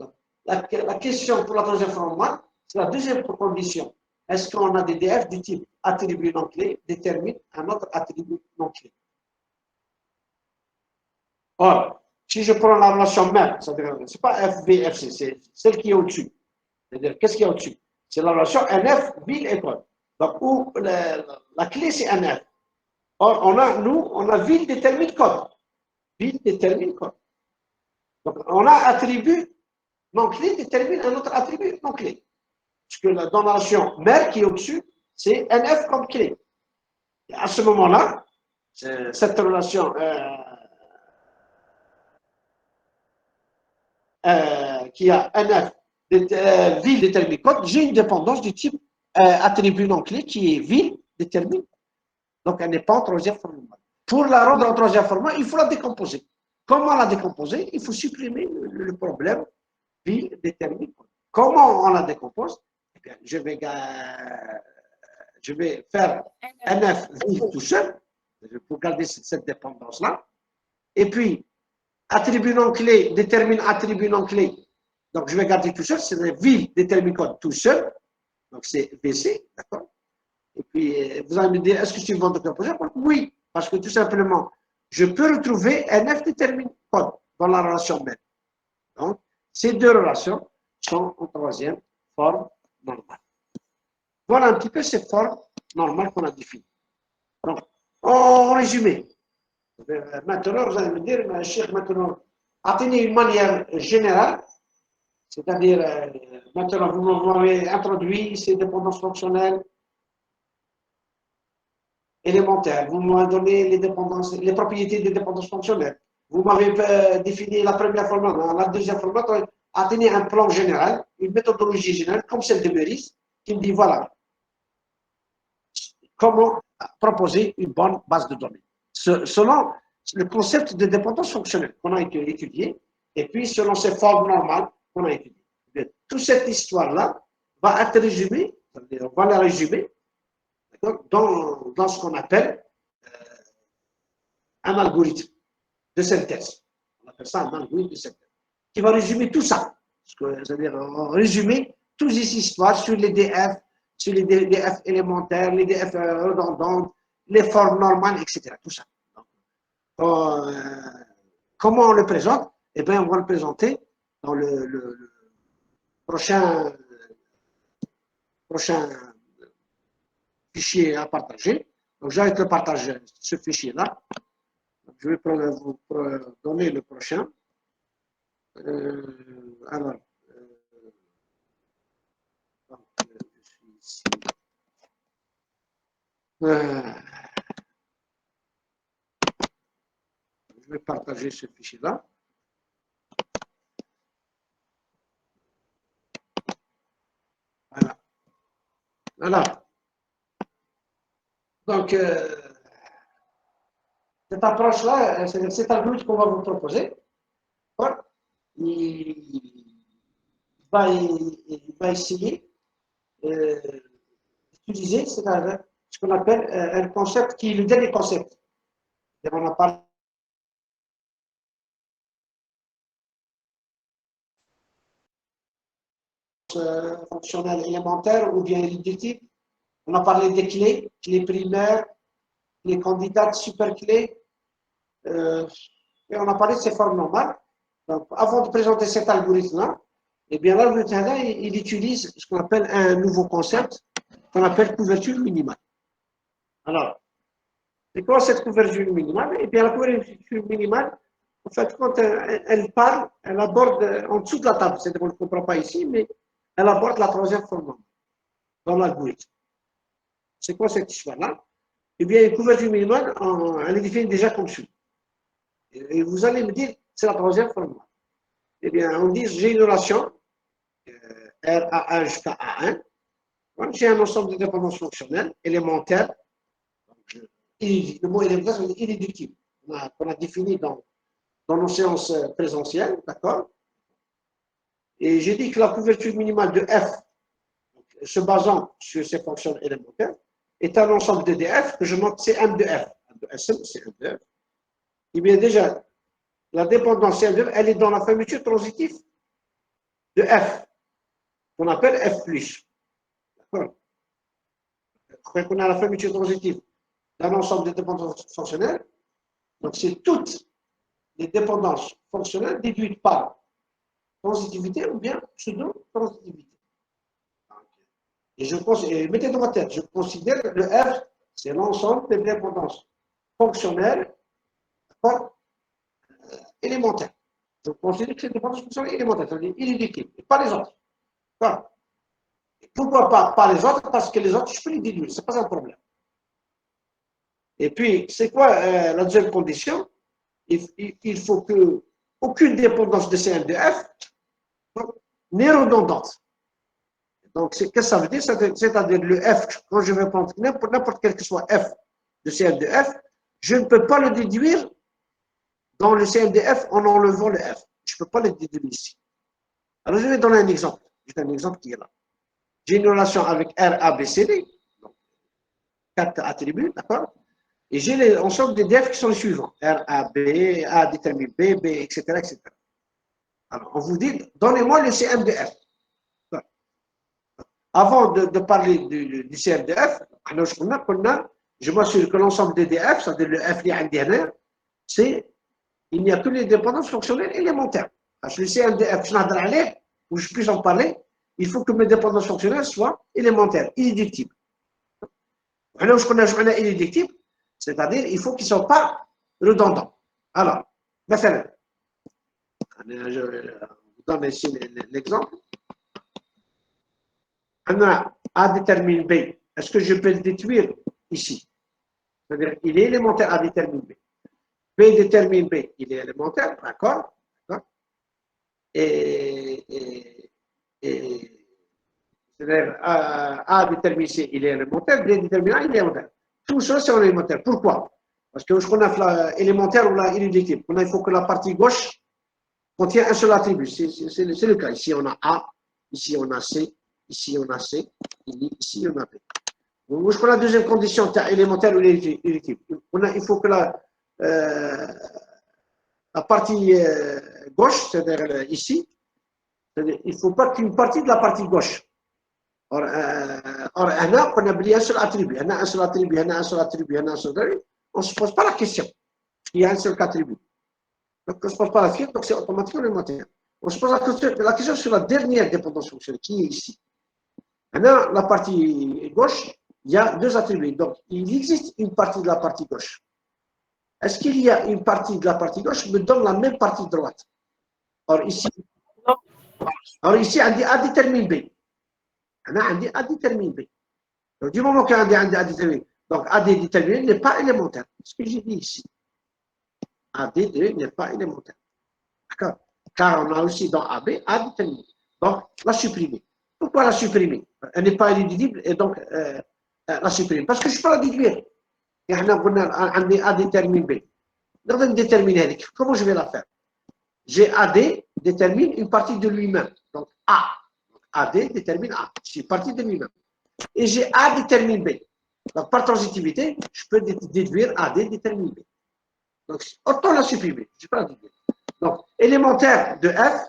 Donc, la question pour la troisième forme normale, c'est la deuxième condition. Est-ce qu'on a des DF du type attribut non clé détermine un autre attribut non clé? Or, si je prends la relation mère, ce n'est pas FBFC, c'est celle qui est au-dessus. C'est-à-dire, qu'est-ce qu'il y a au-dessus? C'est la relation NF, ville et code. Donc, où la clé, c'est NF. Or, on a ville détermine code. Ville détermine code. Donc, on a attribut non clé détermine un autre attribut non clé. Parce que dans la relation mère qui est au-dessus, c'est NF comme clé. Et à ce moment-là, cette relation qui a NF ville détermine code, j'ai une dépendance du type attribut non clé qui est ville détermine. Donc, elle n'est pas en troisième forme normale. Pour la rendre en troisième forme normale, il faut la décomposer. Comment la décomposer? Il faut supprimer le problème ville détermine code. Comment on la décompose? Eh bien, je vais faire NF ville tout seul pour garder cette dépendance-là. Et puis, attribut non clé détermine attribut non clé. Donc, je vais garder tout seul, c'est ville détermine code tout seul. Donc, c'est VC, d'accord? Et puis, vous allez me dire, est-ce que c'est une vente de décomposition? Oui, parce que tout simplement, je peux retrouver NF détermine code dans la relation même. Donc, ces deux relations sont en troisième forme normale. Voilà un petit peu ces formes normales qu'on a définies. Donc, en résumé, maintenant, vous allez me dire, Cheikh, maintenant, atteignez une manière générale, c'est-à-dire, maintenant, vous m'avez introduit ces dépendances fonctionnelles élémentaires, vous m'avez donné les propriétés des dépendances fonctionnelles, vous m'avez défini la première formule, dans la deuxième formule, on a tenu un plan général, une méthodologie générale, comme celle de Meris, qui me dit voilà, comment proposer une bonne base de données. Selon le concept de dépendance fonctionnelle qu'on a étudié, et puis selon ces formes normales qu'on a étudiées. Toute cette histoire-là va être résumée, on va la résumer dans ce qu'on appelle un algorithme de synthèse. On appelle ça un algorithme de synthèse, qui va résumer tout ça. C'est-à-dire, résumer toutes ces histoires sur les DF, sur les DF élémentaires, les DF redondantes, les formes normales, etc. Tout ça. Donc, comment on le présente? Eh bien, on va le présenter dans le prochain fichier à partager. Donc, j'arrête de partager ce fichier-là. Je vais vous donner le prochain. Alors, donc, je suis ici. Je vais partager ce fichier-là. Voilà. Voilà. Donc, cette approche-là, c'est cet algorithme qu'on va vous proposer. Il va essayer d'utiliser ce qu'on appelle un concept qui est le dernier concept. On a parlé fonctionnel élémentaire ou bien réductif. On a parlé des clés primaires, les candidats super clés, et on a parlé de ces formes normales. Donc, avant de présenter cet algorithme-là, eh bien, l'algorithme-là, il utilise ce qu'on appelle un nouveau concept qu'on appelle couverture minimale. Alors, c'est quoi cette couverture minimale? Eh bien, la couverture minimale, en fait, quand elle parle, elle aborde en dessous de la table, c'est-à-dire qu'on ne le comprend pas ici, mais elle aborde la troisième forme dans l'algorithme. C'est quoi cette histoire-là? Eh bien, une couverture minimale, elle est définie déjà comme suit. Et vous allez me dire, c'est la troisième forme. Eh bien, on dit, j'ai une relation, RA1 jusqu'à A1. J'ai un ensemble de dépendances fonctionnelles élémentaires. Le mot élémentaire, c'est irréductible. Qu'on a défini dans nos séances présentielles, d'accord? Et j'ai dit que la couverture minimale de F, se basant sur ces fonctions élémentaires, est un ensemble de DF que je note CM de F. CM de F. Eh bien, déjà, la dépendance CM de F, elle est dans la fermeture transitive de F, qu'on appelle F+. D'accord? Quand on a la fermeture transitive d'un ensemble de dépendances fonctionnelles, donc c'est toutes les dépendances fonctionnelles déduites par transitivité ou bien pseudo-transitivité. Et mettez dans votre tête, je considère que le F, c'est l'ensemble des dépendances fonctionnelles élémentaires. Je considère que c'est des dépendances fonctionnelles élémentaires, c'est-à-dire irréductibles, et pas les autres. Voilà. Pourquoi pas les autres? Parce que les autres, je peux les déduire, ce n'est pas un problème. Et puis, c'est quoi la deuxième condition? Il faut que aucune dépendance de CM de F n'est redondante. Donc, qu'est-ce que ça veut dire? C'est-à-dire le F, quand je vais prendre n'importe quel que soit F de CM de F, je ne peux pas le déduire dans le CM de F en enlevant le F. Je ne peux pas le déduire ici. Alors, je vais donner un exemple. Juste un exemple qui est là. J'ai une relation avec R, A, B, C, D. Donc, 4 attributs, d'accord? Et j'ai l'ensemble des DF qui sont les suivants. R, A, B, A détermine B, B, etc., etc. Alors, on vous dit, donnez-moi le CM de F. Avant de parler du CM de F, je m'assure que l'ensemble des DF, c'est-à-dire le F lié c'est il n'y a que les dépendances fonctionnelles élémentaires. Parce que le CM de F, où je puisse en parler, il faut que mes dépendances fonctionnelles soient élémentaires, irréductibles. Alors, ce qu'on a joué irréductible, c'est-à-dire il faut qu'ils ne soient pas redondants. Alors, مثلا, je vous donne ici l'exemple. A détermine B. Est-ce que je peux le détruire ici? C'est-à-dire il est élémentaire A détermine B. B détermine B, il est élémentaire, d'accord? Et c'est-à-dire A détermine C, il est élémentaire, B détermine A, il est élémentaire. Tout ça, c'est élémentaire. Pourquoi? Parce que je connais l'élémentaire ou l'irréductible. Il faut que la partie gauche contient un seul attribut. C'est le cas. Ici, on a A, ici, on a C, ici, on a C, ici, on a B. Donc, je connais la deuxième condition élémentaire ou irréductible. Il faut que la partie gauche, c'est-à-dire ici, il ne faut pas qu'une partie de la partie gauche. Or, on a oublié un seul attribut. On a un seul attribut, on a un seul attribut, on a un seul attribut. On ne se pose pas la question. Il y a un seul attribut. Donc, on ne se pose pas la question, donc c'est automatiquement élémentaire. On se pose la question sur la dernière dépendance fonctionnelle, qui est ici. Maintenant, la partie gauche, il y a deux attributs. Donc, il existe une partie de la partie gauche. Est-ce qu'il y a une partie de la partie gauche qui me donne la même partie droite? Or, ici, on dit A détermine B. On dit A détermine B. Donc, du moment qu'on dit A détermine, donc AD déterminé n'est pas élémentaire. C'est ce que j'ai dit ici. AD n'est pas élémentaire. D'accord? Car on a aussi dans AB A déterminé. Donc, la supprimer. Pourquoi la supprimer? Elle n'est pas éligible et donc la supprimer. Parce que je peux la déduire. Et on a A détermine B. Donc, déterminer. Comment je vais la faire? J'ai AD détermine une partie de lui-même. Donc, A. Donc, AD détermine A. C'est une partie de lui-même. Et j'ai A détermine B. Donc, par transitivité, je peux déduire AD détermine B. Donc, autant la supprimer. Je peux la déduire. Donc, élémentaire de F,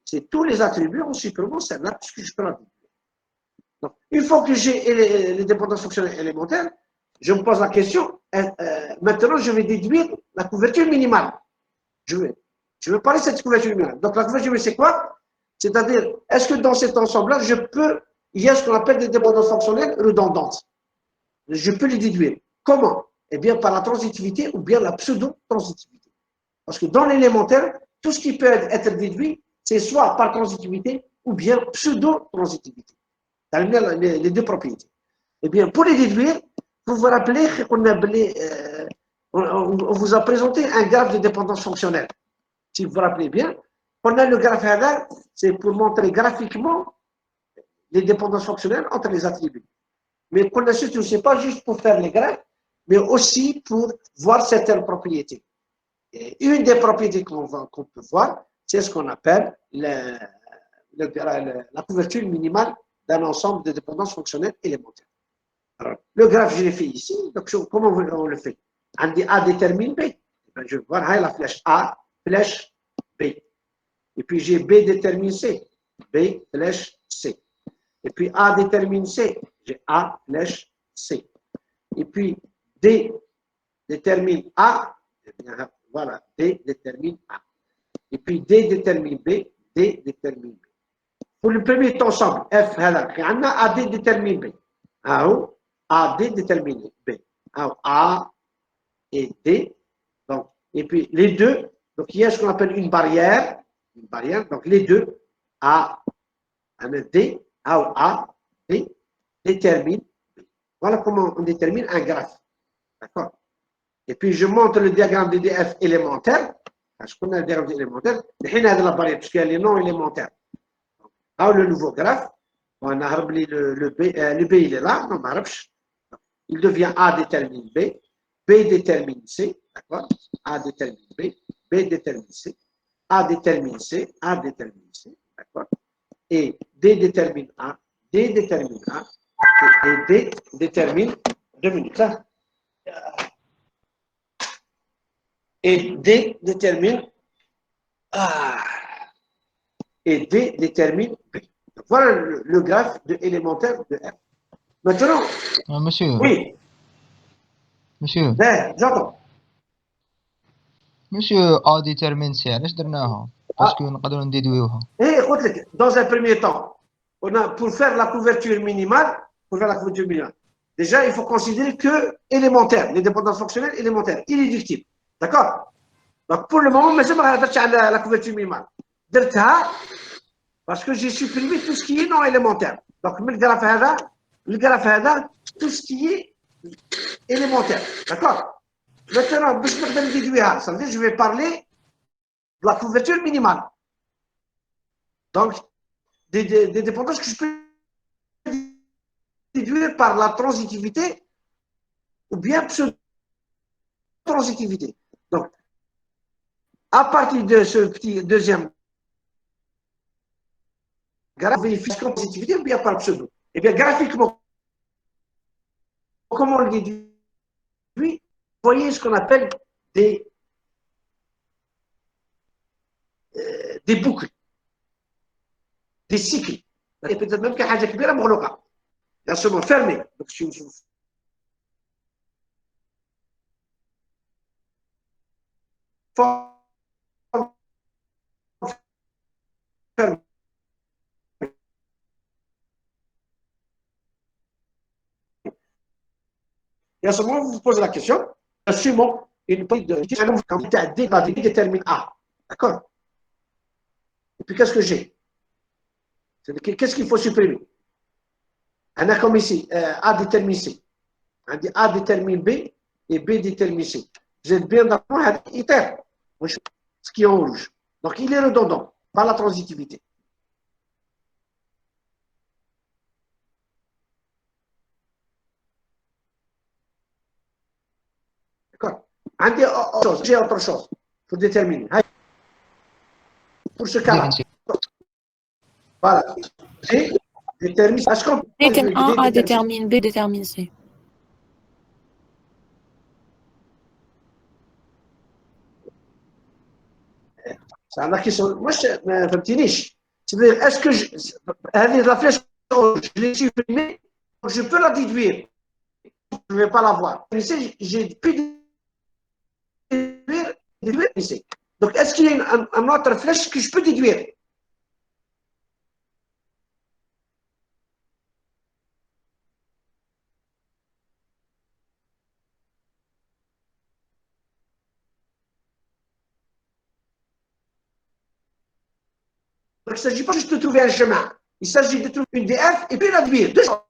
c'est tous les attributs en supprimant celle-là, puisque je peux la déduire. Donc, une fois que j'ai les dépendances fonctionnelles élémentaires, je me pose la question, maintenant, je vais déduire la couverture minimale. Je vais parler de cette couverture minimale. Donc, la couverture minimale, c'est quoi? C'est-à-dire, est-ce que dans cet ensemble-là, il y a ce qu'on appelle des dépendances fonctionnelles redondantes. Je peux les déduire. Comment? Eh bien, par la transitivité ou bien la pseudo-transitivité. Parce que dans l'élémentaire, tout ce qui peut être déduit, c'est soit par transitivité ou bien pseudo-transitivité. Les deux propriétés. Eh bien, pour les déduire, vous vous rappelez qu'on on vous a présenté un graphe de dépendance fonctionnelle. Si vous vous rappelez bien, on a le graphe là, c'est pour montrer graphiquement les dépendances fonctionnelles entre les attributs. Mais qu'on a surtout, ce n'est pas juste pour faire les graphes, mais aussi pour voir certaines propriétés. Et une des propriétés qu'on peut voir, c'est ce qu'on appelle la couverture minimale d'un ensemble de dépendances fonctionnelles élémentaires. Alors, le graphe, je l'ai fait ici. Donc, comment on le fait? On dit A détermine B. Je vais voir la flèche A, flèche B. Et puis, j'ai B détermine C. B, flèche C. Et puis, A détermine C. J'ai A, flèche C. Et puis, D détermine A. Et bien, voilà, D détermine A. Et puis, D détermine B. D détermine B. Pour le premier ensemble, F, on a AD détermine B. AD détermine B. A et D. Donc, et puis, les deux, donc il y a ce qu'on appelle une barrière. Donc, les deux, A, D, A, D, détermine B. Voilà comment on détermine un graphe. D'accord? Et puis, je montre le diagramme de DF élémentaire. Parce qu'on a le diagramme élémentaire. Il y a la barrière, puisqu'il y a les non élémentaires. Le nouveau graphe. On a rempli le B, il est là, non, il devient A détermine B, B détermine C, d'accord? A détermine B, B détermine C, A détermine C, A détermine C, d'accord? Et D détermine A, D détermine A, et D détermine, 2 minutes là, et D détermine A, et D détermine B. Voilà le graphe de élémentaire de F. Maintenant, monsieur. oui. monsieur. J'entends. monsieur A détermine C علاش درناها؟ باسكو نقدروا نديدويوها. قلت لك dans un premier temps, pour faire la couverture minimale, déjà il faut considérer que élémentaire, les dépendances fonctionnelles élémentaires, irréductibles. D'accord? Donc pour le moment, mais j'aimerais faire la couverture minimale. Parce que j'ai supprimé tout ce qui est non élémentaire. Donc le graphe, tout ce qui est élémentaire. D'accord? Maintenant, ça veut dire que je vais parler de la couverture minimale. Donc, des dépendances que je peux déduire par la transitivité ou bien pseudo-transitivité. Donc, à partir de ce petit deuxième graphe, on vérifie la transitivité ou bien par le pseudo. Eh bien, graphiquement, comment on le déduit? Vous voyez ce qu'on appelle des boucles, des cycles. Et peut-être même qu'il y a des كبيرة مغلقة. Là, seulement fermé. Donc, si vous fermez. Et à ce moment, vous vous posez la question, assumons une politique de quantité à D, la D détermine A. D'accord? Et puis, qu'est-ce que j'ai? Qu'est-ce qu'il faut supprimer? On a comme ici, A détermine C. On dit A détermine B et B détermine C. Vous êtes bien d'accord avec ITER, ce qui est en rouge. Donc, il est redondant par la transitivité. D'accord? J'ai autre chose pour déterminer. Pour ce cas-là. Voilà. G détermine. Est-ce qu'on peut A détermine B détermine C. C'est un question. Moi, ما فهمتنيش. C'est-à-dire, est-ce que la flèche, je l'ai supprimée, je peux la déduire. Je ne vais pas la voir. J'ai pu déduire ici. Donc, est-ce qu'il y a une autre flèche que je peux déduire? Donc, il ne s'agit pas juste de trouver un chemin. Il s'agit de trouver une DF et puis la déduire. Deux choses.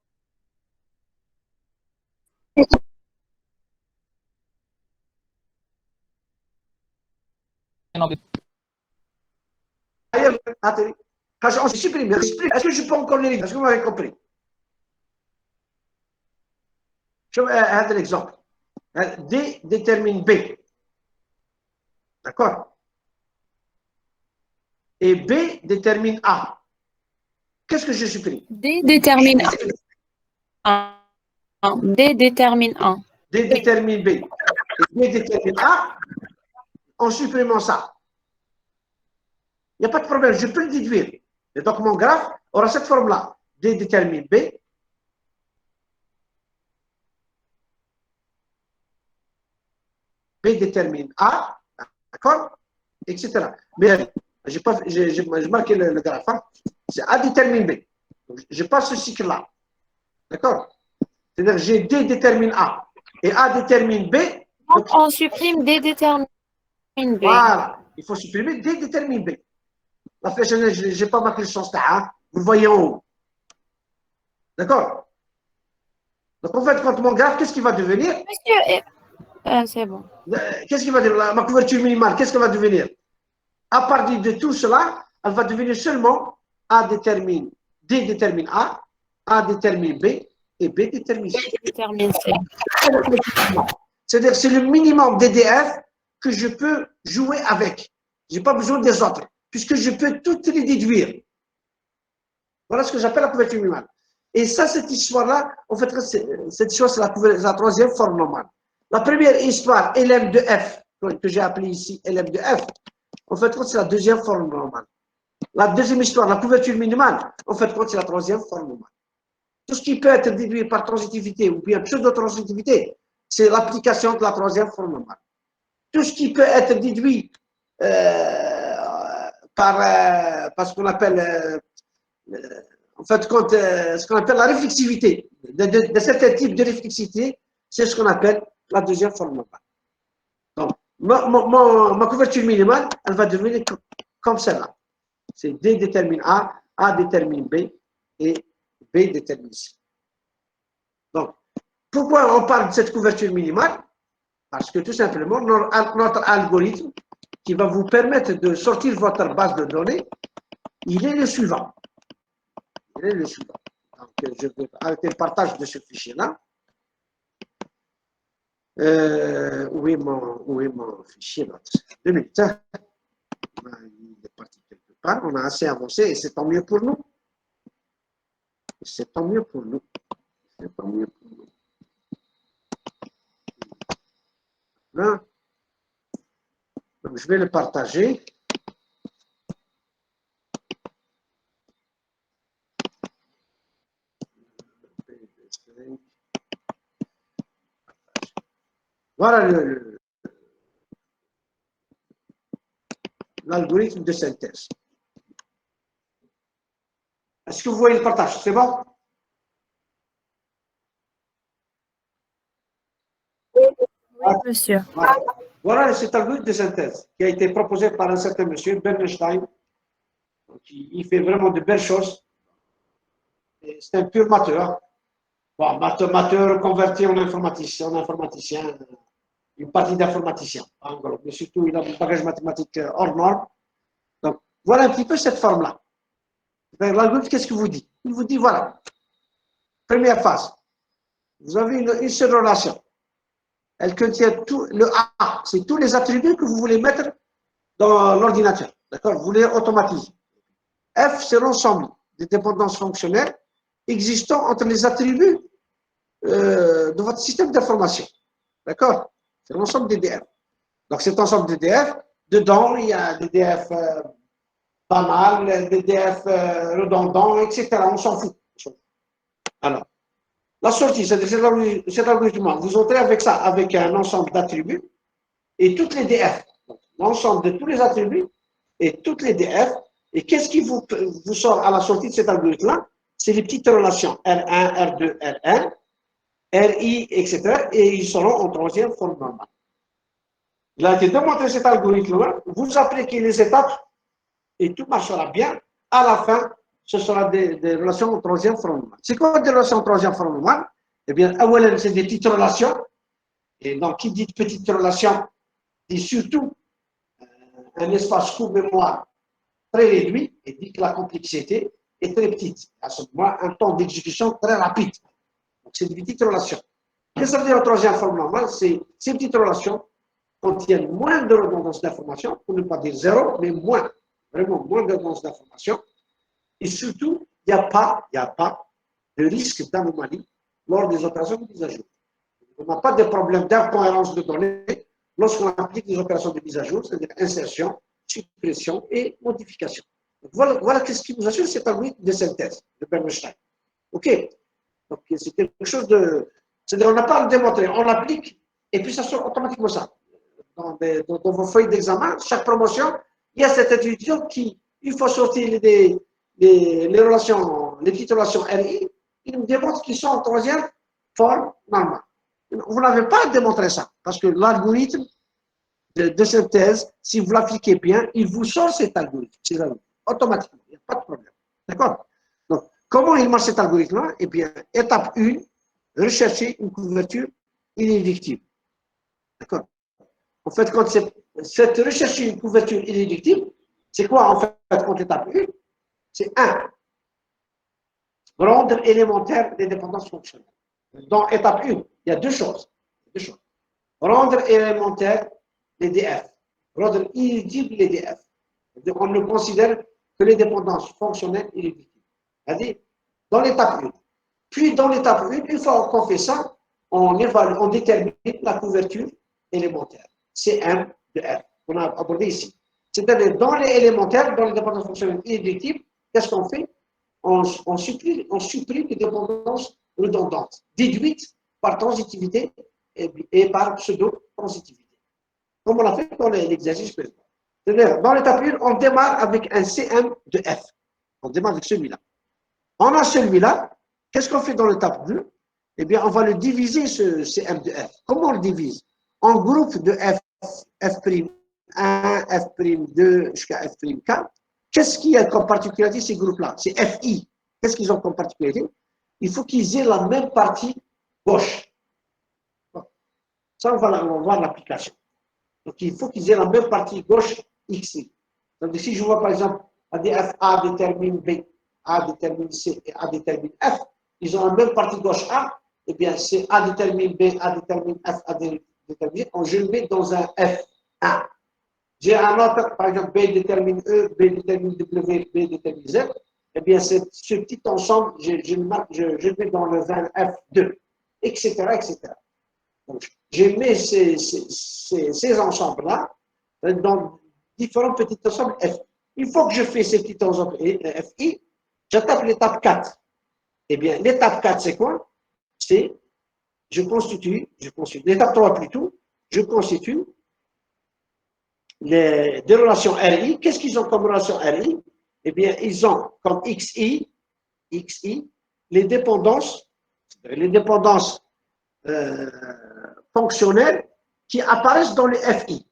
Attendez. Quand on supprime, est-ce que je peux encore les lire? Est-ce que vous m'avez compris? Je vais un exemple. D détermine B. D'accord? Et B détermine A. Qu'est-ce que je supprime? D détermine A. D détermine A. D détermine B. Et B détermine A en supprimant ça. Il n'y a pas de problème, je peux le déduire. Et donc, mon graphe aura cette forme-là. D détermine B. B détermine A. D'accord? Etc. Mais j'ai marqué le graphe. Hein. C'est A détermine B. Donc, je passe ce cycle-là. D'accord? C'est-à-dire j'ai D détermine A et A détermine B. Donc, on supprime D détermine B. Voilà. Il faut supprimer D détermine B. La flèche, je n'ai pas marqué le sens là. Vous le voyez en haut. D'accord? Donc, en fait, quand mon graphe, qu'est-ce qu'il va devenir? Monsieur, c'est bon. Qu'est-ce qu'il va devenir? Ma couverture minimale, qu'est-ce qu'elle va devenir? À partir de tout cela, elle va devenir seulement D détermine A détermine B et B détermine C. Détermine C. C'est-à-dire c'est le minimum DDF que je peux jouer avec. Je n'ai pas besoin des autres, puisque je peux toutes les déduire. Voilà ce que j'appelle la couverture minimale. Et ça, cette histoire-là, en fait, cette histoire, c'est la troisième forme normale. La première histoire, LM de F, que j'ai appelée ici LM de F, en fait, c'est la deuxième forme normale. La deuxième histoire, la couverture minimale, en fait, c'est la troisième forme normale. Tout ce qui peut être déduit par transitivité ou bien pseudo-transitivité, c'est l'application de la troisième forme normale. Tout ce qui peut être déduit par ce qu'on appelle, en fait, ce qu'on appelle la réflexivité, de certains types de réflexivité, c'est ce qu'on appelle la deuxième forme normale. Donc, ma couverture minimale, elle va devenir comme celle-là. C'est D détermine A détermine B et B détermine C. Donc, pourquoi on parle de cette couverture minimale? Parce que tout simplement, notre algorithme qui va vous permettre de sortir votre base de données, il est le suivant. Il est le suivant. Donc, je vais arrêter le partage de ce fichier-là. Où est mon fichier là? 2 minutes. Hein? Il est parti quelque part. On a assez avancé et c'est tant mieux pour nous. C'est tant mieux pour nous. C'est tant mieux pour nous. Là. Donc, je vais le partager. Voilà l'algorithme de synthèse. Est-ce que vous voyez le partage? C'est bon? Oui, monsieur. Voilà cet algorithme de synthèse qui a été proposé par un certain monsieur, Bernstein. Il fait vraiment de belles choses. C'est un pur matheur. Bon, matheur converti en informaticien, une partie d'informaticien, en gros. Mais surtout, il a un bagage mathématique hors norme. Donc, voilà un petit peu cette forme-là. L'algorithme, qu'est-ce qu'il vous dit? Il vous dit, voilà, première phase, vous avez une seule relation. Elle contient tout, le A, c'est tous les attributs que vous voulez mettre dans l'ordinateur. D'accord? Vous voulez automatiser. F, c'est l'ensemble des dépendances fonctionnelles existant entre les attributs de votre système d'information. D'accord? C'est l'ensemble des DF. Donc, cet ensemble de DF, dedans, il y a des DF pas mal, des DF redondants, etc. On s'en fout. Alors, la sortie, c'est-à-dire cet algorithme, vous entrez avec ça, avec un ensemble d'attributs et toutes les DF. L'ensemble de tous les attributs et toutes les DF. Et qu'est-ce qui vous sort à la sortie de cet algorithme-là? C'est les petites relations R1, R2, R1, RI, etc. Et ils seront en troisième forme normale. Il a été démontré cet algorithme-là. Vous appliquez les étapes et tout marchera bien. À la fin, ce sera des relations en troisième forme normale. C'est quoi des relations en troisième forme normale? Eh bien, c'est des petites relations. Et donc, qui dit petites relations, dit surtout un espace court-mémoire très réduit et dit que la complexité est très petite. À ce moment, un temps d'exécution très rapide. Donc, c'est des petites relations. Qu'est-ce que ça veut dire en troisième forme normale? Ces petites relations contiennent moins de redondance d'information, pour ne pas dire zéro, mais moins, vraiment moins de redondance d'information. Et surtout, il n'y a pas de risque d'anomalie lors des opérations de mise à jour. On n'a pas de problème d'incohérence de données lorsqu'on applique des opérations de mise à jour, c'est-à-dire insertion, suppression et modification. Donc voilà ce qui nous assure cet algorithme de synthèse de Bernstein. OK? Donc c'est quelque chose de. C'est-à-dire on n'a pas à le démontrer, on l'applique et puis ça sort automatiquement ça. Dans vos feuilles d'examen, chaque promotion, il y a cette intuition qui, il faut sortir les relations, les petites relations RI, il nous démontre qu'ils sont en troisième forme normale. Vous n'avez pas à démontrer ça, parce que l'algorithme de synthèse, si vous l'appliquez bien, il vous sort cet algorithme, automatiquement, il n'y a pas de problème. D'accord? Donc, comment il marche cet algorithme-là? Eh bien, étape 1, rechercher une couverture inéluctible. D'accord? En fait, quand cette rechercher une couverture inéluctible, c'est quoi en fait quand étape 1? C'est 1, rendre élémentaire les dépendances fonctionnelles. Dans étape 1, il y a deux choses. Rendre élémentaire les DF, rendre inéluctible les DF. On ne considère que les dépendances fonctionnelles inéluctibles. C'est-à-dire, dans l'étape 1. Puis, dans l'étape 1, une fois qu'on fait ça, on évalue, on détermine la couverture élémentaire, CM de F, qu'on a abordé ici. C'est-à-dire, dans les élémentaires, dans les dépendances fonctionnelles inéluctibles, qu'est-ce qu'on fait? On supprime les dépendances redondantes, déduites par transitivité et par pseudo-transitivité. Comme on l'a fait dans l'exercice précédent. C'est-à-dire, dans l'étape 1, on démarre avec un CM de F. On démarre avec celui-là. On a celui-là. Qu'est-ce qu'on fait dans l'étape 2? Eh bien, on va le diviser, ce CM de F. Comment on le divise? En groupe de F, F'1, F'2 jusqu'à F'4. Qu'est-ce qu'il y a comme particularité ces groupes-là? C'est FI. Qu'est-ce qu'ils ont comme particularité? Il faut qu'ils aient la même partie gauche. Ça, on va voir l'application. Donc, il faut qu'ils aient la même partie gauche XI. Donc, si je vois par exemple ADF A détermine B, A détermine C et A détermine F, ils ont la même partie gauche A, eh bien, c'est A détermine B, A détermine F, A détermine, je le mets dans un F1. J'ai un autre, par exemple, B détermine E, B détermine W, B détermine Z, eh bien, ce petit ensemble, je le mets dans le F2, etc., etc. Donc, je mets ces ensembles-là dans différents petits ensembles F. Une fois que je fais ces petits ensembles FI, j'attaque l'étape 4. Eh bien, l'étape 4, c'est quoi? C'est, l'étape 3 plutôt, je constitue des relations RI. Qu'est-ce qu'ils ont comme relation RI? Eh bien, ils ont comme XI les dépendances fonctionnelles qui apparaissent dans les FI.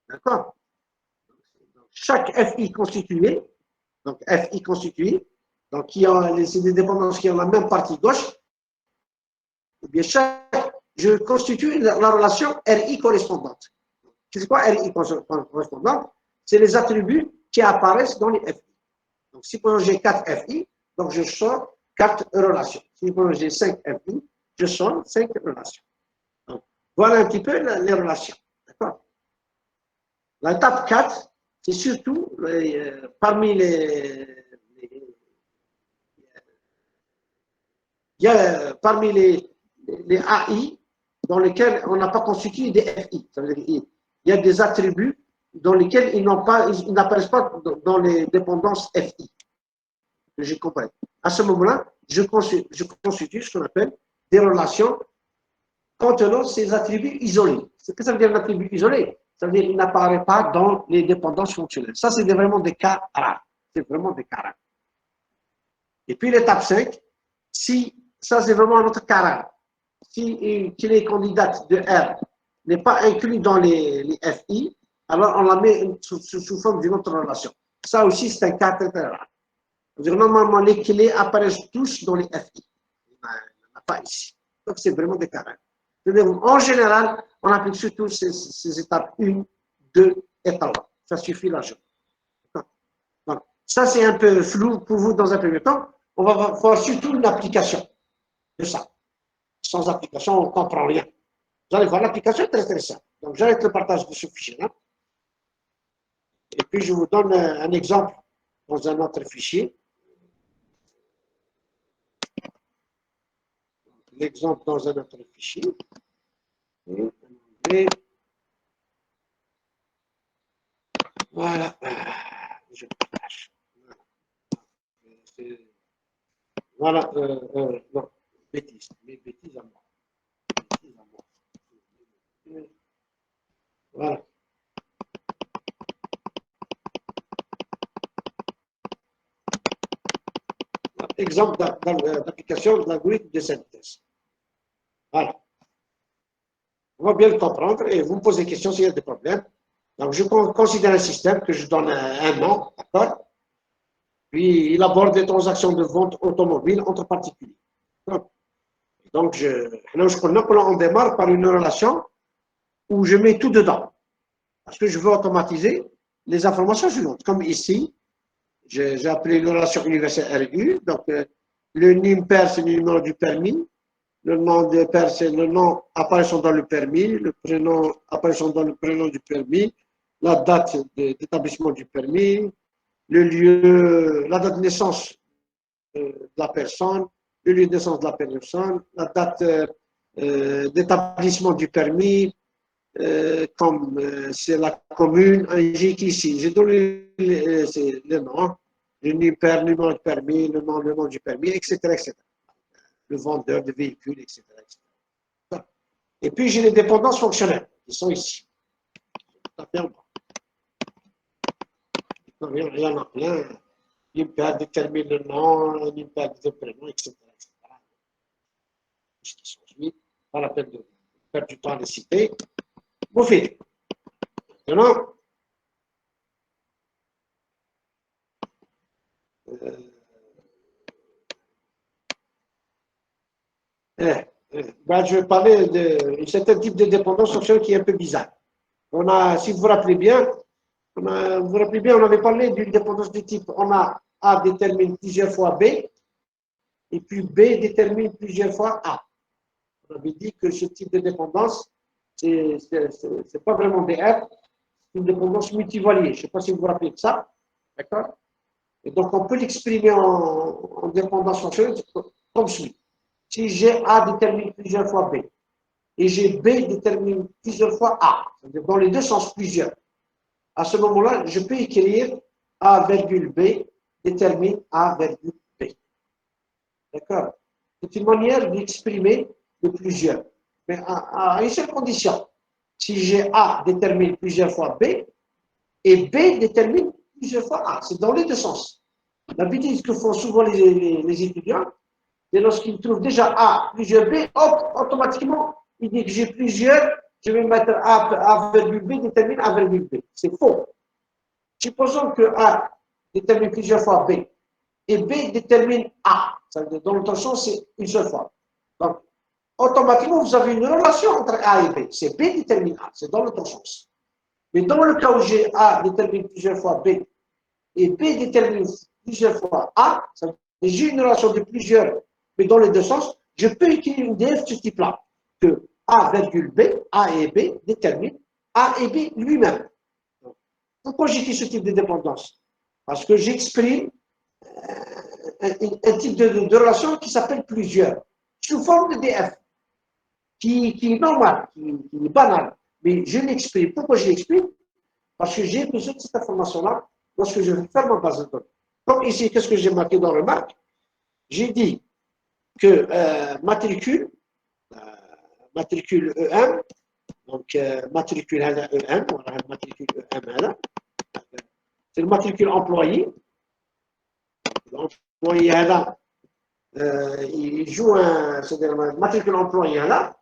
D'accord? Chaque FI constitué, donc FI constitué, donc c'est des dépendances qui ont la même partie gauche, eh bien je constitue la relation RI correspondante. C'est quoi RI correspondante? C'est les attributs qui apparaissent dans les FI. Donc, si j'ai 4 FI, donc je sors 4 relations. Si j'ai 5 FI, je sors 5 relations. Donc, voilà un petit peu les relations. D'accord? L'étape 4, c'est surtout parmi les AI dans lesquels on n'a pas constitué des FI. Ça veut dire il y a des attributs dans lesquels ils n'apparaissent pas dans les dépendances FI. J'ai compris. À ce moment-là, je constitue ce qu'on appelle des relations contenant ces attributs isolés. Qu'est-ce que ça veut dire un attribut isolé? Ça veut dire qu'il n'apparaît pas dans les dépendances fonctionnelles. Ça, c'est vraiment des cas rares. C'est vraiment des cas rares. Et puis l'étape 5, si ça, c'est vraiment un autre cas rare. Si qu'il est candidate de R n'est pas inclus dans les FI, alors on la met sous forme d'une autre relation. Ça aussi, c'est un cas très rare. Normalement, les clés apparaissent tous dans les FI. Il n'y en a pas ici. Donc, c'est vraiment des cas rares. En général, on applique surtout ces étapes 1, 2 et 3. Ça suffit largement. Donc, ça, c'est un peu flou pour vous dans un premier temps. On va voir surtout une application de ça. Sans application, on ne comprend rien. Vous allez voir, l'application est très intéressante. Donc, j'arrête le partage de ce fichier-là. Et puis, je vous donne un exemple dans un autre fichier. L'exemple dans un autre fichier. Et voilà. Je partage. Voilà. Non, bêtises. Mais bêtises à moi. Bêtises à moi. Voilà. Exemple d'application de l'algorithme de synthèse. Voilà. On va bien le comprendre et vous me posez des questions s'il y a des problèmes. Donc, je considère un système que je donne un nom, d'accord? Puis, il aborde les transactions de vente automobile entre particuliers. Donc, on démarre par une relation où je mets tout dedans. Parce que je veux automatiser les informations suivantes. Comme ici, j'ai appelé une relation universelle RU. Donc, le NIMPER, c'est le numéro du permis. Le nom de père, c'est le nom apparaissant dans le permis. Le prénom apparaissant dans le prénom du permis. La date d'établissement du permis. Le lieu, la date de naissance de la personne. Le lieu de naissance de la personne. La date d'établissement du permis. Comme c'est la commune, j'ai ici. J'ai donné les noms. Le numéro de permis, le nom du permis, etc., etc. Le vendeur de véhicules, etc., etc. Et puis, j'ai les dépendances fonctionnelles qui sont ici. Il y en a plein. L'IMPER détermine le nom, l'IMPER détermine le prénom, etc., etc. Ce qui s'ensuit, pas la peine de perdre du temps à les citer. Vous faites. Maintenant, Ben, je vais parler d'un certain type de dépendance fonctionnelle qui est un peu bizarre. On a, si vous vous rappelez bien, on avait parlé d'une dépendance de type, on a A détermine plusieurs fois B, et puis B détermine plusieurs fois A. On avait dit que ce type de dépendance, c'est pas vraiment DF, c'est une dépendance multivariée. Je ne sais pas si vous vous rappelez de ça. D'accord? Et donc, on peut l'exprimer en dépendance fonctionnelle comme suit. Si j'ai A détermine plusieurs fois B, et j'ai B détermine plusieurs fois A, dans les deux sens plusieurs, à ce moment-là, je peux écrire A virgule B détermine A virgule B. D'accord? C'est une manière d'exprimer le plusieurs. Mais à une seule condition. Si j'ai A détermine plusieurs fois B, et B détermine plusieurs fois A. C'est dans les deux sens. La bêtise que font souvent les étudiants, c'est lorsqu'ils trouvent déjà A, plusieurs B, automatiquement, ils disent que j'ai plusieurs, je vais mettre A virgule B détermine A virgule B. C'est faux. Supposons que A détermine plusieurs fois B et B détermine A. Dans l'autre sens, c'est une seule fois. Donc, automatiquement, vous avez une relation entre A et B. C'est B détermine A, c'est dans l'autre sens. Mais dans le cas où j'ai A détermine plusieurs fois B et B détermine plusieurs fois A, j'ai une relation de plusieurs, mais dans les deux sens, je peux écrire une DF de ce type-là, que A virgule B, A et B déterminent A et B lui-même. Pourquoi j'écris ce type de dépendance? Parce que j'exprime un type de relation qui s'appelle plusieurs, sous forme de DF, qui est normal, qui est banal. Mais je l'exprime. Pourquoi je l'exprime? Parce que j'ai besoin de cette information-là lorsque je vais faire ma base de données. Comme ici, qu'est-ce que j'ai marqué dans le marque? J'ai dit que matricule EM, donc matricule EM, voilà, matricule EM, c'est le matricule employé. L'employé là, il joue c'est-à-dire le matricule employé là.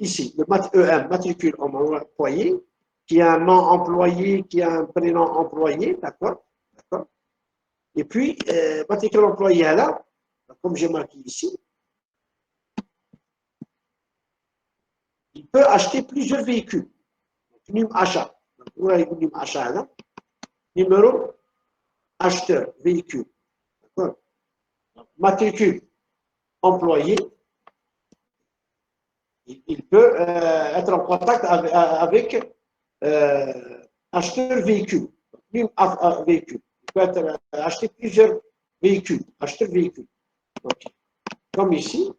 Ici, le EM, matricule employé, qui a un nom employé, qui a un prénom employé, d'accord? Et puis, matricule employé là, comme j'ai marqué ici, il peut acheter plusieurs véhicules. NUM achat. Donc, vous avez NUM achat là. Numéro acheteur, véhicule. D'accord? Matricule employé. Il peut être en contact avec acheteur véhicule. NUM véhicule. Il peut acheter plusieurs véhicules. Acheteur véhicule. Donc, comme ici.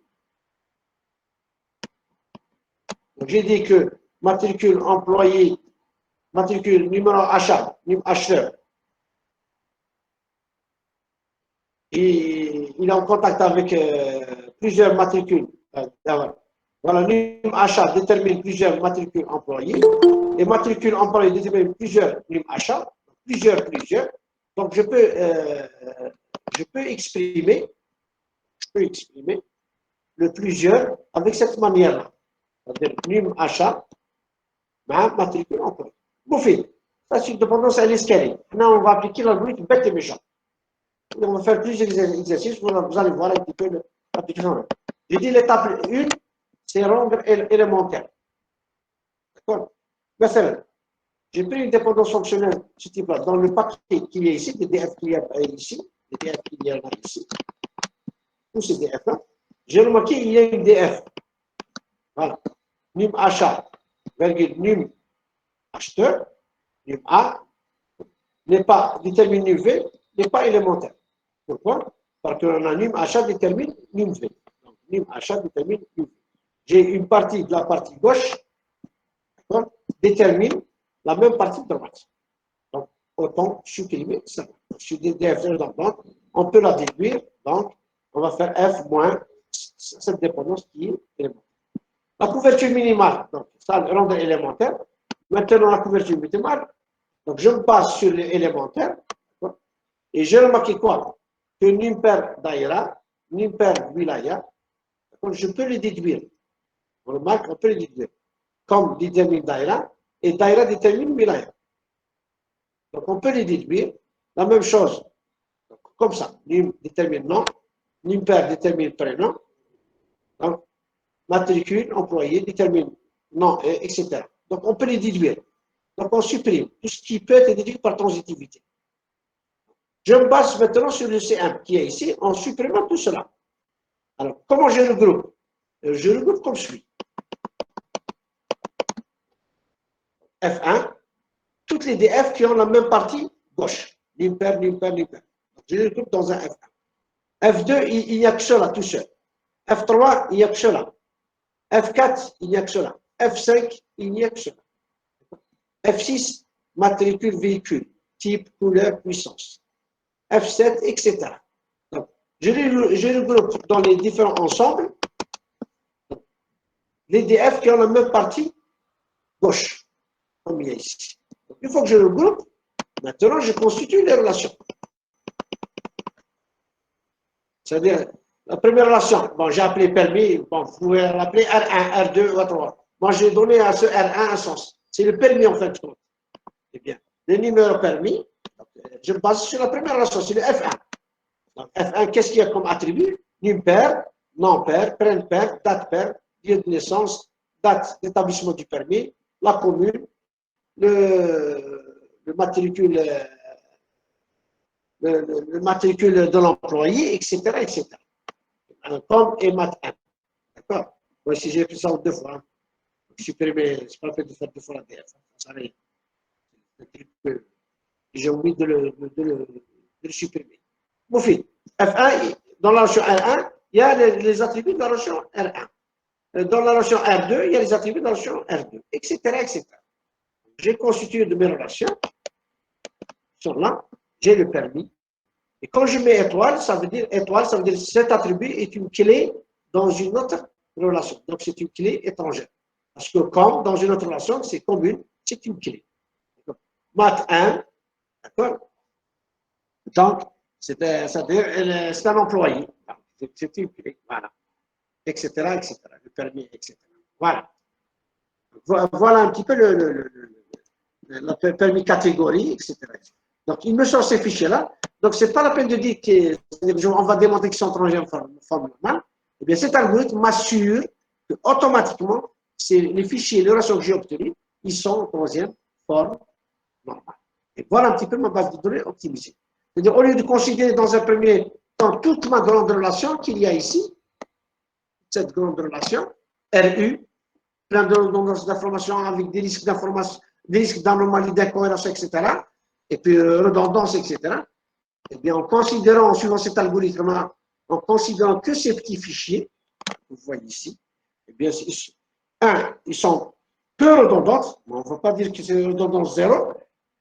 J'ai dit que matricule employé, matricule numéro achat, acheteur, et il est en contact avec plusieurs matricules. Voilà, NUM achat détermine plusieurs matricules employés, et matricule employé détermine plusieurs NUM achat, plusieurs. Donc je peux exprimer le plusieurs avec cette manière-là. C'est-à-dire NUM achat, matricule employé. Moufid, ça c'est une dépendance à l'escalier. Maintenant, on va appliquer l'algorithme bête et méchant. On va faire plusieurs exercices, vous allez voir un petit peu l'application. J'ai dit l'étape 1, c'est rendre élémentaire. D'accord? Maintenant, j'ai pris une dépendance fonctionnelle de ce type-là dans le paquet qui est ici, les DF qu'il y a ici, les DF qu'il y a ici, tous ces DF-là. J'ai remarqué qu'il y a une DF. Voilà. NUM achat, virgule NUM acheteur, NUM A, n'est pas détermine NUM V, n'est pas élémentaire. Pourquoi? Parce qu'on a NUM achat détermine NUM V. Donc, NUM achat détermine NUM V. J'ai une partie de la partie gauche, détermine la même partie droite. Donc, autant supprimer ça. Sur des DF donc, on peut la déduire. Donc, on va faire F moins cette dépendance qui est élémentaire. La couverture minimale, donc ça rendre élémentaire. Maintenant, la couverture minimale, donc je me base sur l'élémentaire. Et j'ai remarqué quoi? Que NUM per daïra, NUM per wilaya, je peux les déduire. On remarque, on peut les déduire. Comme détermine daïra, et daïra détermine wilaya. Donc on peut les déduire. La même chose, donc, comme ça, NUM détermine nom, l'impair détermine prénom. Donc, matricule, employé, détermine nom, etc. Donc, on peut les déduire. Donc, on supprime tout ce qui peut être déduit par transitivité. Je me base maintenant sur le C1 qui est ici en supprimant tout cela. Alors, comment je regroupe? Je regroupe comme suit. F1, toutes les DF qui ont la même partie gauche. L'impair, l'impair, l'impair. Je les regroupe dans un F1. F2, il n'y a que cela, tout seul. F3, il n'y a que cela. F4, il n'y a que cela. F5, il n'y a que cela. F6, matricule, véhicule, type, couleur, puissance. F7, etc. Donc, je regroupe dans les différents ensembles les DF qui ont la même partie gauche, comme il y a ici. Donc, une fois que je regroupe, maintenant je constitue les relations. C'est-à-dire, la première relation, bon, j'ai appelé permis, bon, vous pouvez l'appeler R1, R2, R3. Moi, j'ai donné à ce R1 un sens. C'est le permis en fin de compte. Eh bien, le numéro permis, je me base sur la première relation, c'est le F1. Donc, F1, qu'est-ce qu'il y a comme attribut? Impair, non-pair, prénom-pair, date-pair, lieu de naissance, date d'établissement du permis, la commune, le matricule, le matricule de l'employé, etc., etc. Comme et mat 1. D'accord? Moi, si j'ai fait ça deux fois, supprimer, c'est pas la peine de faire deux fois la DF. Ça rien. J'ai oublié de le supprimer. Bon, F1, dans la relation R1, il y a les attributs de la relation R1. Dans la relation R2, il y a les attributs de la relation R2, etc., etc. J'ai constitué de mes relations. Sur là, j'ai le permis. Et quand je mets étoile, ça veut dire cet attribut est une clé dans une autre relation. Donc, c'est une clé étrangère. Parce que comme dans une autre relation, c'est commune, c'est une clé. Mat 1, d'accord? Donc, c'est un employé. C'est une clé, voilà. Etc., etc. Le permis, etc. Voilà. Voilà un petit peu le permis catégorie, etc. Donc, il me sort ces fichiers-là. Donc, ce n'est pas la peine de dire qu'on va démontrer qu'ils sont étrangers en forme normale. Eh bien, cet algorithme m'assure que automatiquement, les fichiers, les relations que j'ai obtenus, ils sont en troisième forme normale. Et voilà un petit peu ma base de données optimisée. C'est-à-dire, au lieu de considérer dans un premier temps toute ma grande relation qu'il y a ici, cette grande relation, RU, plein d'informations avec des risques d'information, des risques d'anomalie, d'incohérence, etc. Et puis redondance, etc. Eh bien, en suivant cet algorithme, en considérant que ces petits fichiers, vous voyez ici, eh bien, ils sont peu redondantes, on ne va pas dire que c'est redondance zéro,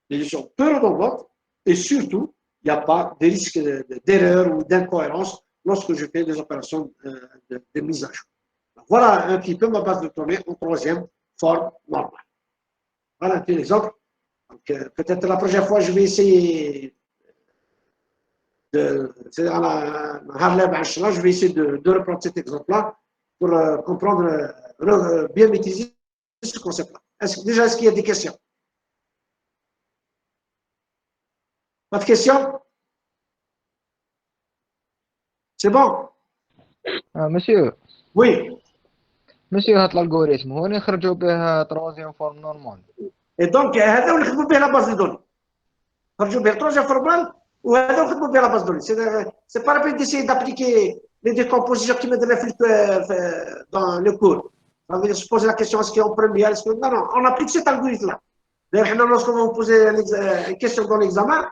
mais ils sont peu redondantes, et surtout, il n'y a pas de risque d'erreur ou d'incohérence lorsque je fais des opérations de mise à jour. Voilà un petit peu ma base de données en troisième forme normale. Voilà un petit exemple. Peut-être la prochaine fois, je vais essayer je vais essayer de reprendre cet exemple-là pour comprendre, bien maîtriser ce concept-là. Est-ce qu'il y a des questions? Pas de questions? C'est bon? مسيو Oui. مسيو هاد الالغوريثم هو اللي نخرجوا به تروازيام فورم نورمال. Et donc, هذا اللي نخدموا به لا باز دو دوني. نخرجوا به التروازيام فورمال وهذا نخدموا به لا باز دو دوني. C'est pas la peine d'essayer d'appliquer les décompositions qui me donnaient dans le cours. Ça veut dire se poser la question est-ce qu'il est en première, est-ce que... Non, on applique cet algorithme-là. D'ailleurs, lorsqu'on va vous poser une question dans l'examen,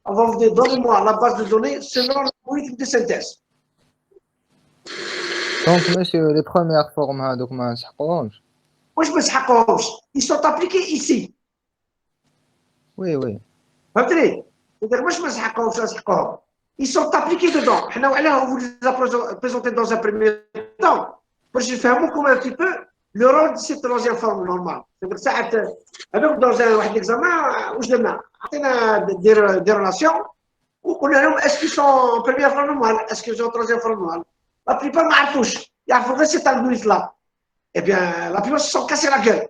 on va vous dire donnez-moi la base de données selon l'algorithme de synthèse. دونك مسيو لي بروميير فورم هادوك ما نسحقوهمش. واش ما نسحقوهمش؟ ils sont appliqués ici. وي فهمتني؟ c'est-à-dire واش ما نسحقوهم. Ils sont appliqués dedans. On vous les a présentés dans un premier temps. Moi, je fais un mot comme un petit peu le rôle de cette troisième forme normale. C'est-à-dire, dans un examen, où je donne des relations, où on a est-ce qu'ils sont en première forme normale, est-ce qu'ils sont en troisième forme normale. La plupart ne touchent. Il y a cet algorithme-là. Eh bien, la plupart se sont cassés la gueule.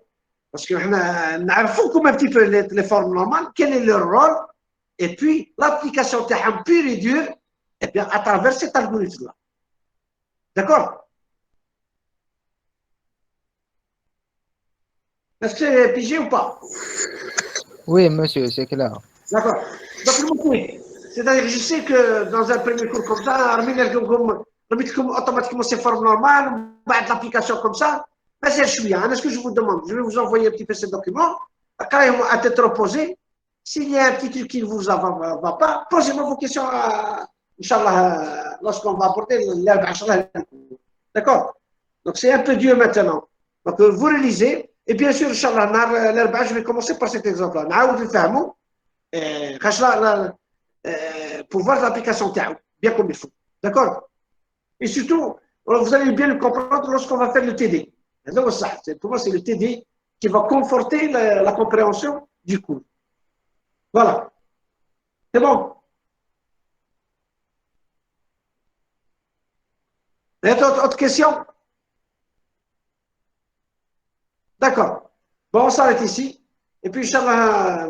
Parce que nous avons comme un petit peu les formes normales, quel est leur rôle. Et puis, l'application de pure et dure, eh bien, à travers cet algorithme-là. D'accord? Est-ce que c'est pigé ou pas? Oui, monsieur, c'est clair. D'accord. Donc, le mot c'est-à-dire que je sais que dans un premier cours comme ça, comme automatiquement c'est forme normale, l'application comme ça, mais c'est chouïa. Ce que je vous demande, je vais vous envoyer un petit peu ce document, carrément à tête reposée. S'il y a un petit truc qui ne vous va pas, posez-moi vos questions, Inch'Allah, lorsqu'on va apporter l'herbe. D'accord? Donc, c'est un peu Dieu maintenant. Donc, vous relisez, et bien sûr, Inch'Allah, l'herbe, je vais commencer par cet exemple-là. Pour voir l'application TAO, bien comme il faut. D'accord? Et surtout, vous allez bien le comprendre lorsqu'on va faire le TD. Pour moi, c'est le TD qui va conforter la compréhension du cours. Voilà. C'est bon. Il y a autre question? D'accord. Bon, on s'arrête ici. Et puis, Inch'Allah,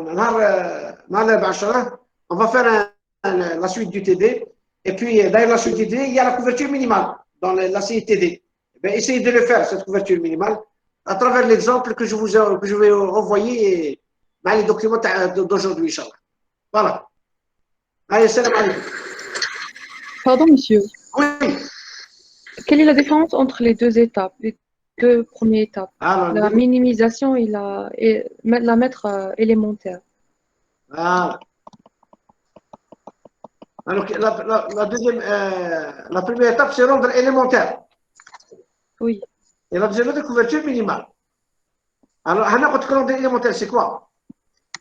on va faire la suite du TD. Et puis, d'ailleurs, la suite du TD, il y a la couverture minimale dans la CITD. Essayez de le faire, cette couverture minimale, à travers l'exemple que je vais envoyer dans les documents d'aujourd'hui, Inch'Allah. Voilà. Allez, salam alaikum. Pardon, monsieur. Oui. Quelle est la différence entre les deux étapes, les deux premières étapes? Alors, La minimisation et la mettre élémentaire. voilà. Alors, la première étape, c'est rendre élémentaire. Oui. Et la deuxième étape, couverture minimale. Alors, quand on dit élémentaire, c'est quoi?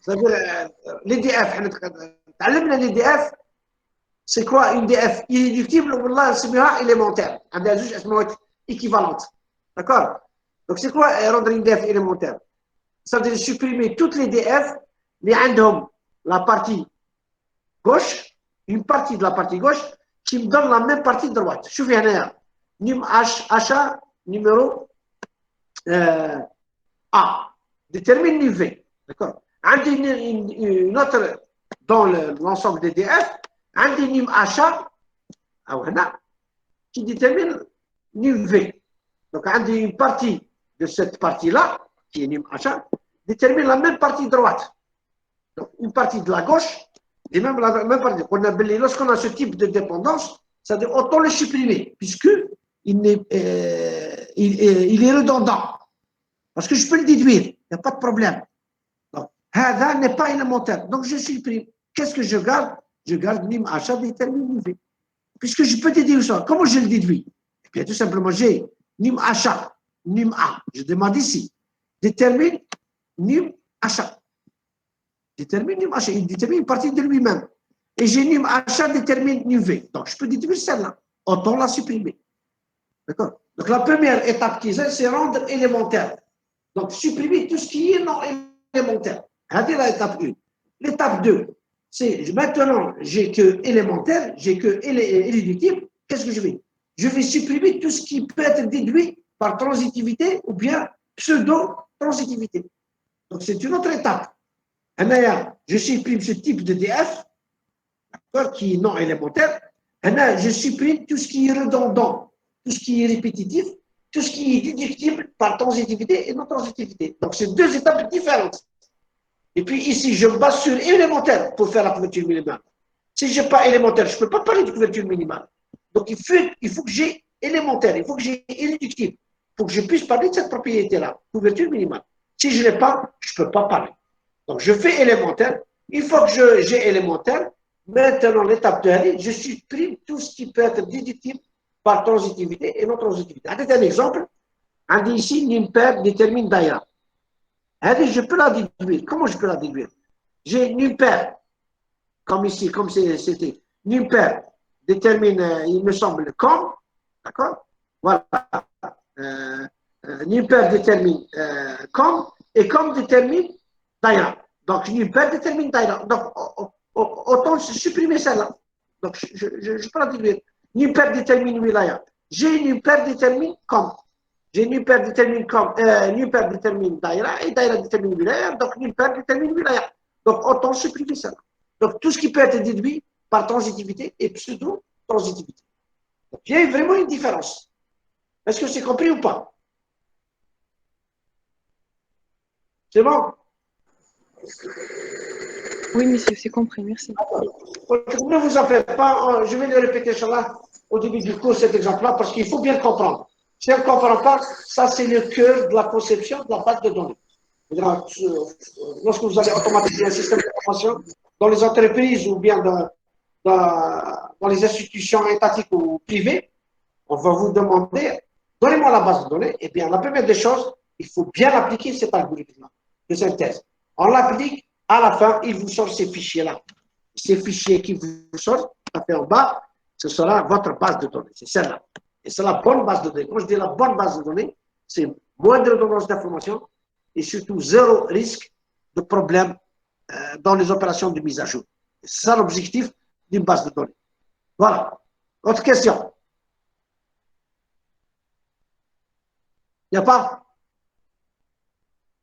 C'est-à-dire, l'EDF, l'EDF, c'est quoi une DF irréductible ou là, c'est élémentaire. Elle a juste équivalente. D'accord? Donc, c'est quoi rendre une DF élémentaire? Ça veut dire supprimer toutes les DF, les random, la partie gauche, une partie de la partie gauche qui me donne la même partie droite. Je suis venu achat numéro A. Détermine nu V. D'accord? Une autre dans l'ensemble des DF, un nim achat qui détermine nu V. Donc, une partie de cette partie-là, qui est nim achat, détermine la même partie droite. Donc, une partie de la gauche, et même la même partie. Lorsqu'on a ce type de dépendance, ça veut dire autant le supprimer, puisqu'il est redondant. Parce que je peux le déduire, il n'y a pas de problème. Donc, Hada n'est pas élémentaire. Donc, je supprime. Qu'est-ce que je garde? Je garde nim achat détermine V. Puisque je peux déduire ça. Comment je le déduis? Eh bien, tout simplement, j'ai nim achat, nim A. Je demande ici. Détermine nim achat. Détermine nim achat. Il détermine une partie de lui-même. Et j'ai nim achat détermine nim V. Donc, je peux déduire celle-là. Autant la supprimer. D'accord? Donc, la première étape qu'ils ont, c'est rendre élémentaire. Donc, supprimer tout ce qui est non élémentaire. C'est l'étape 1. L'étape 2, c'est maintenant, j'ai que élémentaire, j'ai que irréductible. Qu'est-ce que je vais? Je vais supprimer tout ce qui peut être déduit par transitivité ou bien pseudo-transitivité. Donc, c'est une autre étape. Je supprime ce type de DF, qui est non élémentaire. Je supprime tout ce qui est redondant, tout ce qui est répétitif, tout ce qui est déductible par transitivité et non transitivité. Donc, c'est deux étapes différentes. Et puis ici, je me base sur élémentaire pour faire la couverture minimale. Si je n'ai pas élémentaire, je ne peux pas parler de couverture minimale. Donc, il faut que j'ai élémentaire, il faut que j'ai irréductible, pour que je puisse parler de cette propriété-là, couverture minimale. Si je ne l'ai pas, je ne peux pas parler. Donc, je fais élémentaire. Une fois que j'ai élémentaire, maintenant, l'étape 2, je supprime tout ce qui peut être déductible par transitivité et non transitivité. C'est un exemple. On dit ici, l'impair détermine d'ailleurs. Je peux la déduire. Comment je peux la déduire? J'ai l'impair, comme ici, comme c'était. L'impair détermine, il me semble, comme. D'accord? Voilà. L'impair détermine comme, et comme détermine d'ailleurs. Donc, l'impair détermine d'ailleurs. Donc, autant supprimer celle-là. Donc, je peux la déduire. L'impair détermine wilaya. J'ai l'impair détermine comme. J'ai l'impair détermine comme. L'impair détermine daïra et daïra détermine wilaya. Donc, l'impair détermine wilaya. Donc, autant supprimer cela. Donc, tout ce qui peut être déduit par transitivité et pseudo-transitivité. Donc, il y a vraiment une différence. Est-ce que c'est compris ou pas? C'est bon? Oui, monsieur, c'est compris, merci. Ne vous en faites pas, je vais le répéter, Inch'Allah, au début du cours, cet exemple-là, parce qu'il faut bien le comprendre. Si on ne comprend pas, ça c'est le cœur de la conception de la base de données. Lorsque vous allez automatiser un système d'information dans les entreprises ou bien dans les institutions étatiques ou privées, on va vous demander, donnez-moi la base de données. Et bien, la première des choses, il faut bien appliquer cet algorithme de synthèse. On l'applique, à la fin, il vous sort ces fichiers-là. Ces fichiers qui vous sortent, tapez en bas, ce sera votre base de données. C'est celle-là. Et c'est la bonne base de données. Quand je dis la bonne base de données, c'est moins de redondance d'informations et surtout zéro risque de problème dans les opérations de mise à jour. C'est ça l'objectif d'une base de données. Voilà. Autre question? Il n'y a pas?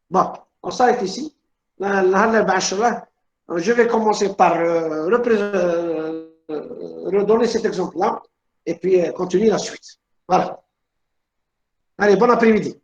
Bon, on s'arrête ici. Je vais commencer par redonner cet exemple-là et puis continuer la suite. Voilà. Allez, bon après-midi.